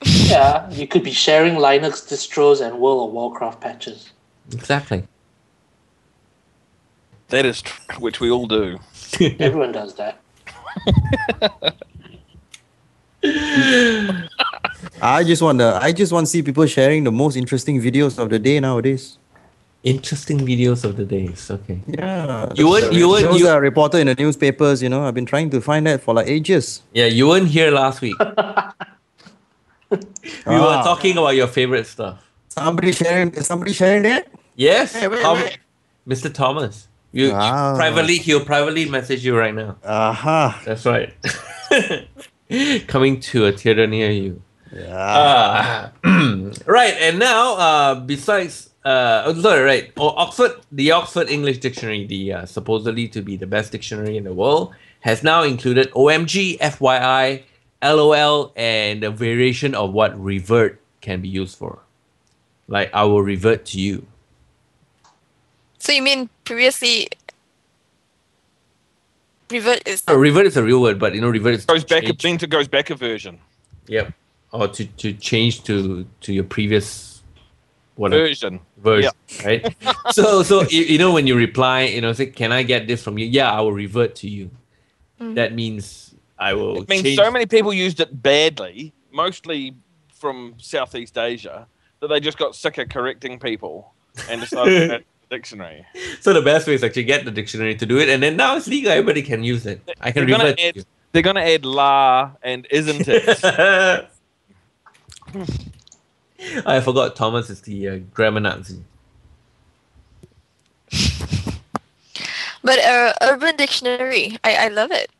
Speaker 4: Yeah, you could be sharing Linux distros and World of Warcraft patches.
Speaker 2: Exactly.
Speaker 6: That is which we all do.
Speaker 4: Everyone does that.
Speaker 3: I just want to see people sharing the most interesting videos of the day nowadays.
Speaker 2: Interesting videos of the days. Okay.
Speaker 3: Yeah.
Speaker 2: You
Speaker 3: are reported in the newspapers. I've been trying to find that for like ages.
Speaker 2: Yeah, you weren't here last week. We were talking about your favorite stuff.
Speaker 3: Somebody sharing that?
Speaker 2: Yes,
Speaker 3: wait.
Speaker 2: Mr. Thomas. He'll privately message you right now.
Speaker 3: Aha.
Speaker 2: That's right. Coming to a theater near you.
Speaker 3: Yeah.
Speaker 2: Right, and now besides the Oxford English Dictionary, the supposedly to be the best dictionary in the world, has now included OMG, FYI, LOL, and a variation of what revert can be used for. Like, I will revert to you.
Speaker 1: So you mean previously revert is
Speaker 2: Revert is a real word, but revert is
Speaker 6: Goes back a version.
Speaker 2: Yep. Or to change to your previous
Speaker 6: Version.
Speaker 2: Right? so when you reply, say, can I get this from you? Yeah, I will revert to you. That means I will change.
Speaker 6: So many people used it badly, mostly from Southeast Asia, that they just got sick of correcting people and decided to add the dictionary.
Speaker 2: So the best way is actually get the dictionary to do it, and then now it's legal. Everybody can use it. I can revert to you.
Speaker 6: They're going to add la and isn't it.
Speaker 2: I forgot Thomas is the grammar Nazi.
Speaker 1: But Urban Dictionary, I love it.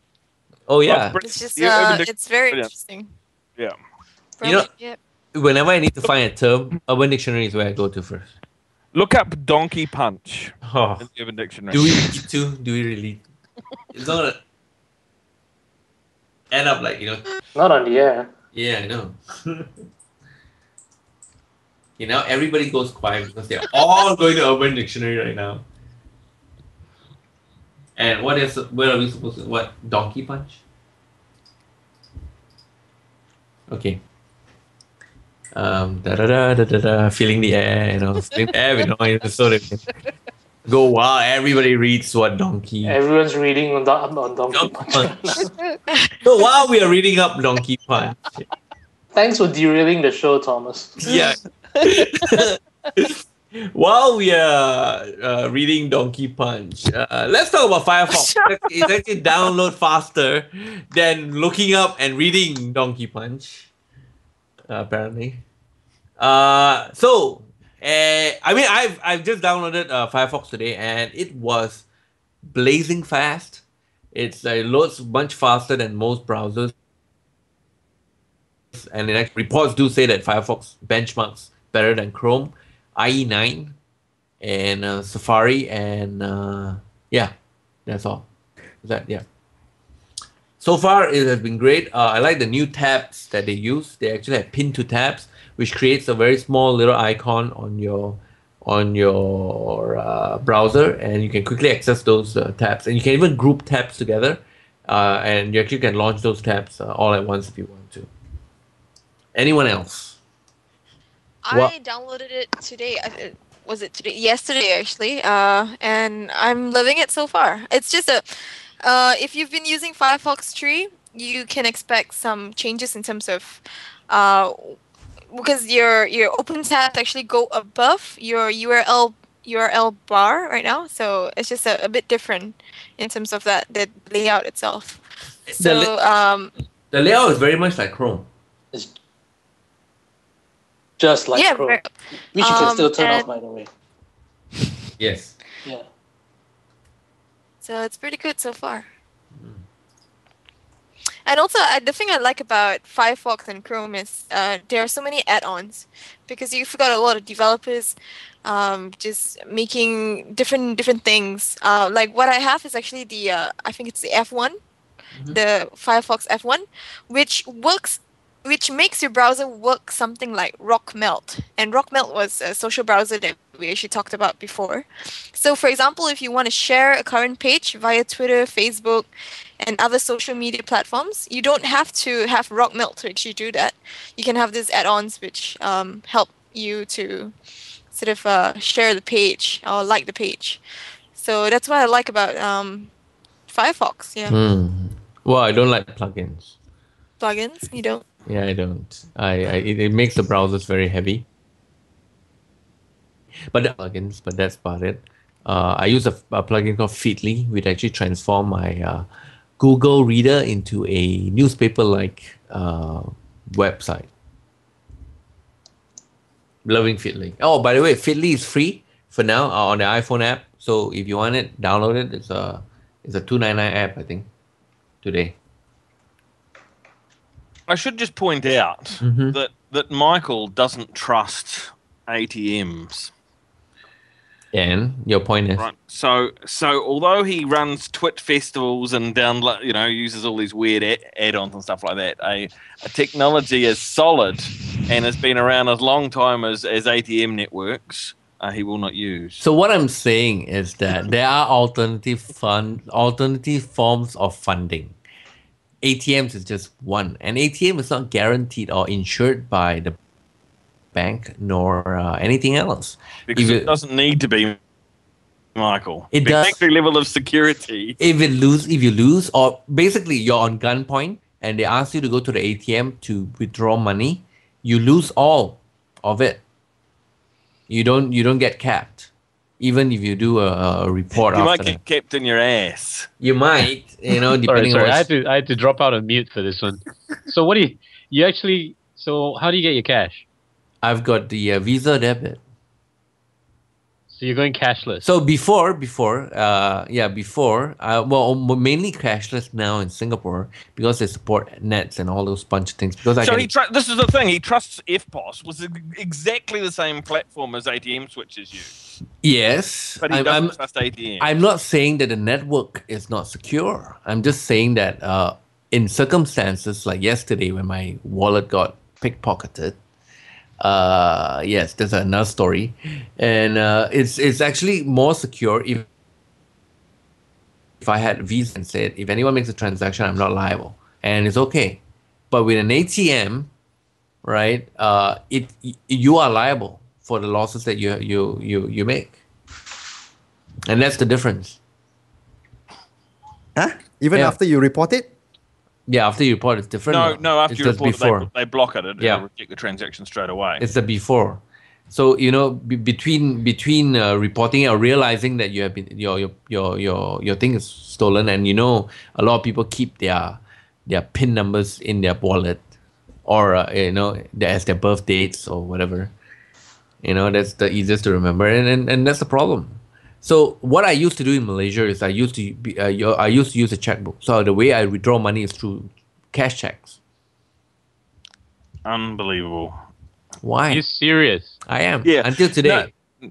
Speaker 2: Oh yeah.
Speaker 1: It's just
Speaker 6: Urban
Speaker 1: it's very
Speaker 6: Brilliant.
Speaker 1: interesting.
Speaker 6: Yeah.
Speaker 2: Whenever I need to find a term, Urban Dictionary is where I go to first.
Speaker 6: Look up donkey punch
Speaker 2: Oh,
Speaker 6: in the Urban Dictionary.
Speaker 2: do we need to? Do we really? It's not gonna end up like
Speaker 4: Not on the air.
Speaker 2: Yeah, I know. Now everybody goes quiet because they're all going to Urban Dictionary right now. And what are we supposed to? What, donkey punch? Okay. Feeling the air, feeling the air, it's so different. Go, wow, everybody reads what donkey.
Speaker 4: Everyone's reading on Donkey Punch.
Speaker 2: So while we are reading up Donkey Punch.
Speaker 4: Thanks for derailing the show, Thomas.
Speaker 2: Yeah. While we are reading Donkey Punch, let's talk about Firefox. It's actually download faster than looking up and reading Donkey Punch, apparently. I mean, I've just downloaded Firefox today, and it was blazing fast. It loads much faster than most browsers, and reports do say that Firefox benchmarks better than Chrome, IE9, and Safari, and yeah, that's all. Yeah. So far, it has been great. I like the new tabs that they use. They actually have pin to tabs, which creates a very small little icon on your browser, and you can quickly access those tabs. And you can even group tabs together, and you actually can launch those tabs all at once if you want to. Anyone else?
Speaker 1: I downloaded it today. Was it today? Yesterday, actually. And I'm loving it so far. It's just if you've been using Firefox 3, you can expect some changes in terms of because your open tabs actually go above your URL bar right now, so it's just a bit different in terms of the layout itself. So
Speaker 2: the layout is very much like Chrome.
Speaker 4: It's just like Chrome, which you can still turn off, by the way.
Speaker 2: Yes.
Speaker 4: Yeah.
Speaker 1: So it's pretty good so far. And also, the thing I like about Firefox and Chrome is there are so many add-ons, because you've got a lot of developers just making different things. Like what I have is actually the I think it's the F1, the Firefox F1, which makes your browser work something like RockMelt. And RockMelt was a social browser that we actually talked about before. So for example, if you want to share a current page via Twitter, Facebook, and other social media platforms, you don't have to have RockMelt to actually do that. You can have these add-ons which help you to sort of share the page or like the page. So that's what I like about Firefox. Yeah.
Speaker 2: Well, I don't like plugins.
Speaker 1: Plugins? You don't?
Speaker 2: Yeah, I don't. It makes the browsers very heavy. But the plugins, but that's about it. I use a plugin called Feedly, which actually transform my Google Reader into a newspaper-like website. Loving Feedly. Oh, by the way, Feedly is free for now on the iPhone app. So if you want it, download it. It's a $2.99 app, I think, today.
Speaker 6: I should just point out that Michael doesn't trust ATMs.
Speaker 2: And your point is?
Speaker 6: Right. So although he runs Twit festivals and uses all these weird add-ons and stuff like that, a technology as solid and has been around as long time as ATM networks, he will not use.
Speaker 2: So what I'm saying is that there are alternative forms of funding. ATMs is just one, and ATM is not guaranteed or insured by the bank nor anything else.
Speaker 6: Because it doesn't need to be, Michael.
Speaker 2: It does.
Speaker 6: Exactly level of security.
Speaker 2: If you lose, or basically you're on gunpoint and they ask you to go to the ATM to withdraw money, you lose all of it. You don't get capped. Even if you do a report,
Speaker 6: you might get kept in your ass.
Speaker 2: You might, depending
Speaker 5: sorry.
Speaker 2: on.
Speaker 5: I had to drop out of mute for this one. So what do So how do you get your cash?
Speaker 2: I've got the Visa debit.
Speaker 5: So you're going cashless.
Speaker 2: So before, mainly cashless now in Singapore because they support nets and all those bunch of things. Because
Speaker 6: this is the thing. He trusts EFTPOS, was exactly the same platform as ATM switches use.
Speaker 2: Yes,
Speaker 6: but he doesn't trust ATM.
Speaker 2: I'm not saying that the network is not secure. I'm just saying that in circumstances like yesterday when my wallet got pickpocketed. Yes, there's another story, and it's actually more secure if I had Visa and said if anyone makes a transaction, I'm not liable, and it's okay. But with an ATM, right, you are liable for the losses that you make, and that's the difference.
Speaker 3: Huh? Even after you report it?
Speaker 2: Yeah, after you report, it's different.
Speaker 6: No, after you report it, they block it. It'll
Speaker 2: Yeah.
Speaker 6: reject the transaction straight away.
Speaker 2: It's the before. So between reporting or realizing that you have been your thing is stolen, and a lot of people keep their PIN numbers in their wallet, or as their birth dates or whatever. That's the easiest to remember, and that's the problem. So what I used to do in Malaysia is I used to use a checkbook. So the way I withdraw money is through cash checks.
Speaker 6: Unbelievable.
Speaker 2: Why?
Speaker 5: Are you serious?
Speaker 2: I am.
Speaker 6: Yeah.
Speaker 2: Until today.
Speaker 6: No,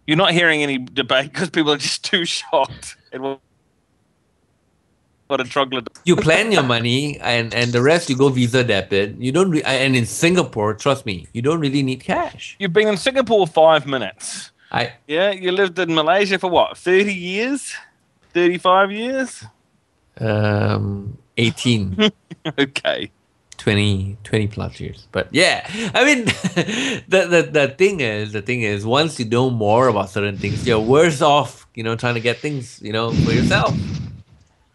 Speaker 6: you're not hearing any debate because people are just too shocked at what a troglodyte.
Speaker 2: You plan your money, and the rest you go Visa debit. You don't. And in Singapore, trust me, you don't really need cash.
Speaker 6: You've been in Singapore 5 minutes.
Speaker 2: Yeah,
Speaker 6: you lived in Malaysia for what, 30 years? 35 years?
Speaker 2: 18.
Speaker 6: Okay.
Speaker 2: 20 plus years. But yeah, I mean, the thing is, once you know more about certain things, you're worse off, trying to get things, for yourself.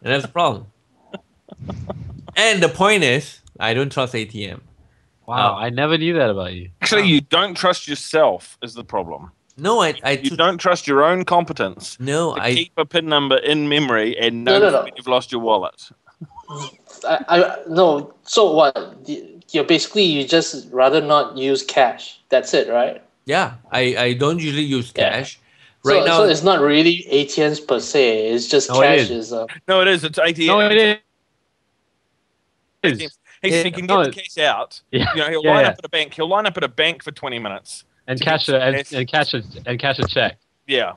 Speaker 2: And that's the problem. And the point is, I don't trust ATM.
Speaker 5: Wow, I never knew that about you.
Speaker 6: Actually, you don't trust yourself is the problem.
Speaker 2: No,
Speaker 6: you don't trust your own competence.
Speaker 2: No,
Speaker 6: to keep a PIN number in memory and know when you've lost your wallet.
Speaker 4: No. So what? You just rather not use cash. That's it, right?
Speaker 2: Yeah, I don't usually use cash.
Speaker 4: Yeah.
Speaker 2: Right now,
Speaker 4: so it's not really ATMs per se. It's just cash.
Speaker 6: No, it is. It's ATM.
Speaker 5: No, it is.
Speaker 6: He can get the cash out.
Speaker 5: Yeah.
Speaker 6: He'll line up at a bank. He'll line up at a bank for 20 minutes
Speaker 5: and cash a check.
Speaker 6: Yeah.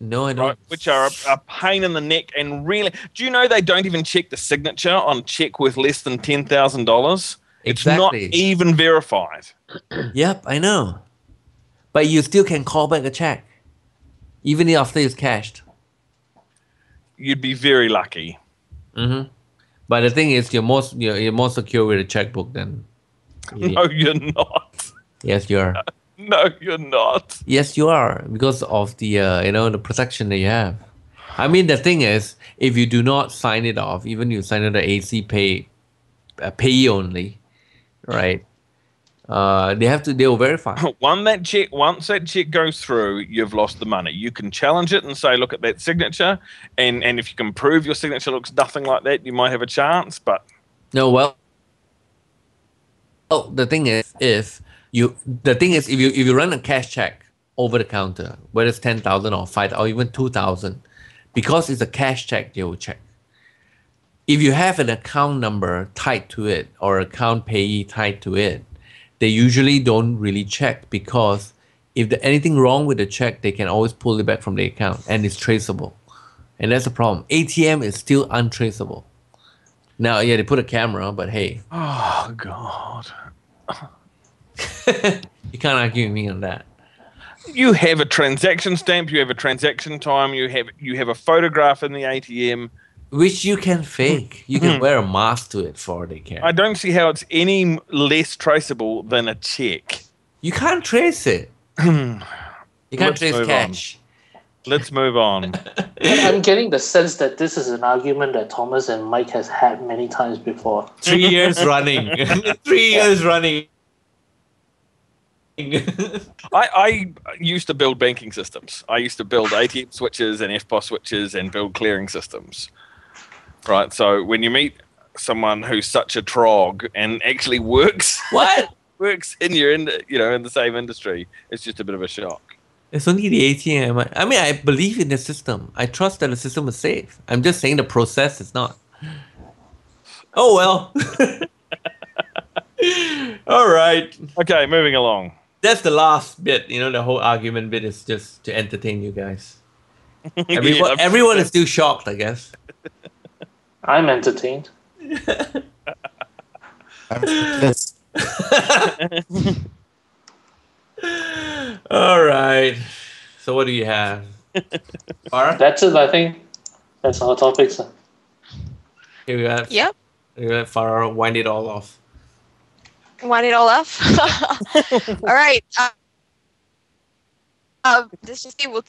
Speaker 2: No, I don't.
Speaker 6: Right, which are a pain in the neck, and really, do you know they don't even check the signature on a check worth less than $10,000? It's not even verified.
Speaker 2: Yep, I know. But you still can call back a check, even after it's cashed.
Speaker 6: You'd be very lucky.
Speaker 2: Mm-hmm. But the thing is, you're more secure with a checkbook than.
Speaker 6: No, you're not.
Speaker 2: Yes, you are.
Speaker 6: No, you're not.
Speaker 2: Yes, you are, because of the the protection that you have. I mean, the thing is, if you do not sign it off, even you sign it the AC pay only, right? They'll verify.
Speaker 6: Once that check goes through, you've lost the money. You can challenge it and say, look at that signature, and if you can prove your signature looks nothing like that, you might have a chance. But
Speaker 2: no, well, the thing is, if you run a cash check over the counter, whether it's 10,000 or 5,000 or even 2,000, because it's a cash check, they will check. If you have an account number tied to it or account payee tied to it, they usually don't really check, because if there's anything wrong with the check, they can always pull it back from the account, and it's traceable. And that's the problem. ATM is still untraceable. Now, yeah, they put a camera, but hey.
Speaker 6: Oh, God.
Speaker 2: You can't argue with me on that.
Speaker 6: You have a transaction stamp, you have a transaction time, you have a photograph in the ATM.
Speaker 2: Which you can fake. You can wear a mask to it for they care.
Speaker 6: I don't see how it's any less traceable than a check.
Speaker 2: You can't trace it. You can't trace cash.
Speaker 6: Let's move on.
Speaker 4: I'm getting the sense that this is an argument that Thomas and Mike has had many times before.
Speaker 2: 3 years running. 3 years running.
Speaker 6: I used to build banking systems. I used to build ATM switches and FPOS switches and build clearing systems. Right, so when you meet someone who's such a trog and actually works in the same industry, it's just a bit of a shock.
Speaker 2: It's only the ATM. I mean, I believe in the system. I trust that the system is safe. I'm just saying the process is not. Oh well. All right.
Speaker 6: Okay, moving along.
Speaker 2: That's the last bit. The whole argument bit is just to entertain you guys. Everyone is still shocked, I guess.
Speaker 4: I'm entertained.
Speaker 3: Yes.
Speaker 2: All right. So what do you have? Farah?
Speaker 4: That's it, I think. That's our topics.
Speaker 2: Here we have.
Speaker 1: Yep.
Speaker 2: Here we have Farah wind it all off.
Speaker 1: Wind it all off. All right.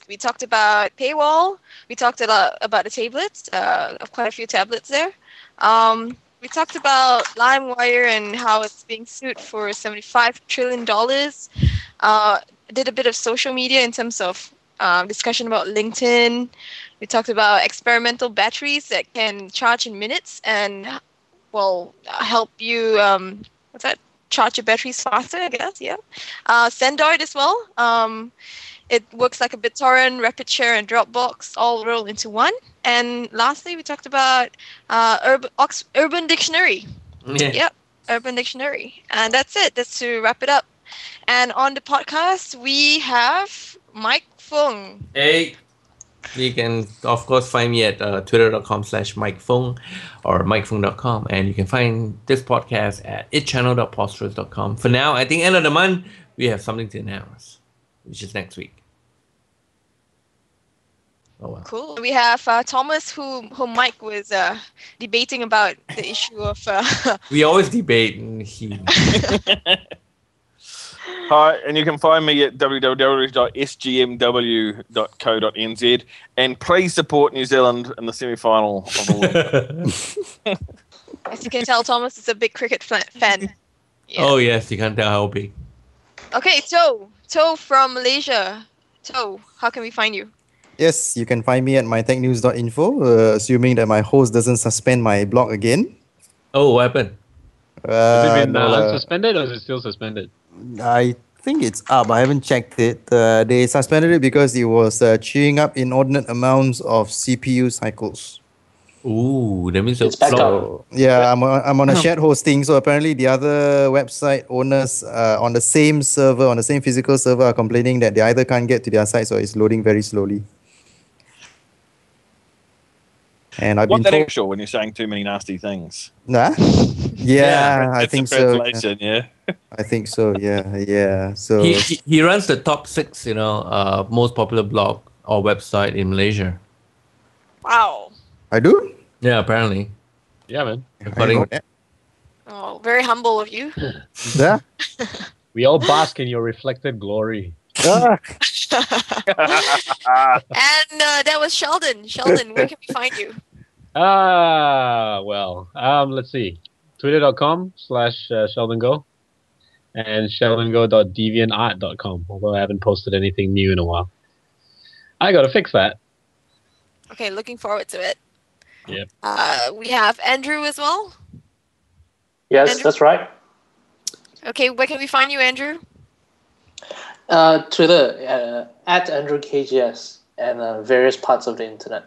Speaker 1: We talked about paywall. We talked a lot about the tablets. Quite a few tablets there. We talked about LimeWire and how it's being sued for $75 trillion. Did a bit of social media in terms of discussion about LinkedIn. We talked about experimental batteries that can charge in minutes and help you charge your batteries faster, I guess. Yeah. Sendoid as well. It works like a BitTorrent, RapidShare, and Dropbox all rolled into one. And lastly, we talked about Urban Dictionary.
Speaker 2: Yeah.
Speaker 1: Yep, Urban Dictionary. And that's it. That's to wrap it up. And on the podcast, we have Mike Fung.
Speaker 2: Hey, you can, of course, find me at twitter.com/MikeFung or MikeFung.com. And you can find this podcast at itchannel.posters.com. For now, I think end of the month, we have something to announce, which is next week. Oh, well.
Speaker 1: Cool. We have Thomas, who Mike was debating about the issue of...
Speaker 2: We always debate. And he...
Speaker 6: Hi, and you can find me at www.sgmw.co.nz, and please support New Zealand in the semi-final of the World Cup.
Speaker 1: As you can tell, Thomas is a big cricket fan. Yeah.
Speaker 2: Oh, yes, you can't tell how big.
Speaker 1: Okay, Toe from Malaysia. Toe, how can we find you?
Speaker 3: Yes, you can find me at mytechnews.info, assuming that my host doesn't suspend my blog again.
Speaker 2: Oh, what happened?
Speaker 5: Has it been
Speaker 3: No,
Speaker 5: unsuspended or is it still suspended?
Speaker 3: I think it's up. I haven't checked it. They suspended it because it was chewing up inordinate amounts of CPU cycles.
Speaker 2: Ooh, that means
Speaker 4: It's back up.
Speaker 3: So, yeah, I'm on a shared hosting. So apparently the other website owners on the same server, on the same physical server, are complaining that they either can't get to their site or it's loading very slowly. And I've
Speaker 6: What
Speaker 3: been
Speaker 6: that
Speaker 3: told...
Speaker 6: actual when you're saying too many nasty things?
Speaker 3: Nah? Yeah, I
Speaker 6: It's
Speaker 3: think
Speaker 6: a
Speaker 3: so.
Speaker 6: translation, yeah.
Speaker 3: I think so, yeah. So
Speaker 2: he runs the top 6, most popular blog or website in Malaysia.
Speaker 1: Wow.
Speaker 3: I do?
Speaker 2: Yeah, apparently.
Speaker 5: Yeah, man.
Speaker 2: According,
Speaker 1: Oh, very humble of you.
Speaker 3: Yeah?
Speaker 5: We all bask in your reflected glory.
Speaker 3: Ah,
Speaker 1: And that was Sheldon. Sheldon, where can we find you?
Speaker 5: Let's see. Twitter.com/SheldonGo and sheldongo.deviantart.com, although I haven't posted anything new in a while. I gotta fix that.
Speaker 1: Okay, looking forward to it.
Speaker 5: Yep.
Speaker 1: We have Andrew as well.
Speaker 4: Yes,
Speaker 1: Andrew?
Speaker 4: that's right.
Speaker 1: Okay, where can we find you, Andrew?
Speaker 4: Twitter, at AndrewKGS, and various parts of the internet.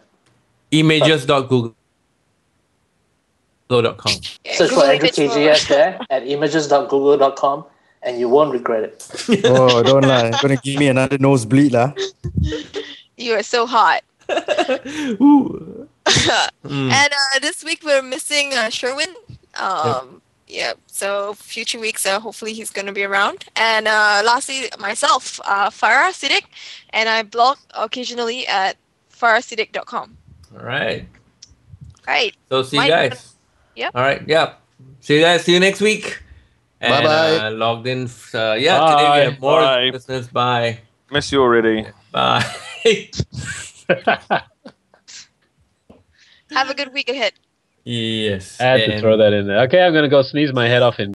Speaker 2: images.google.com.
Speaker 1: Yeah,
Speaker 4: Search for
Speaker 1: Google
Speaker 4: Andrew
Speaker 1: image for-
Speaker 4: KGS there at images.google.com, and you won't regret it.
Speaker 3: oh, don't lie. Gonna give me another nosebleed lah.
Speaker 1: You are so hot.
Speaker 2: Ooh. Mm.
Speaker 1: And this week we're missing Sherwin. Yeah, so future weeks, hopefully he's going to be around. And lastly, myself, Farah Siddiq, and I blog occasionally at farahsiddiq.com.
Speaker 2: All right.
Speaker 1: Right.
Speaker 2: So see you
Speaker 1: Mike,
Speaker 2: guys.
Speaker 1: Yep.
Speaker 2: All right. Yeah. See you guys. See you next week. And,
Speaker 3: Bye-bye.
Speaker 2: Logged in. Today we
Speaker 5: Bye.
Speaker 2: have more
Speaker 6: Bye.
Speaker 2: listeners. Bye.
Speaker 6: Miss you already.
Speaker 2: Bye.
Speaker 1: Have a good week ahead.
Speaker 2: Yes.
Speaker 5: I had to
Speaker 2: and-
Speaker 5: throw that in there. Okay, I'm gonna go sneeze my head off in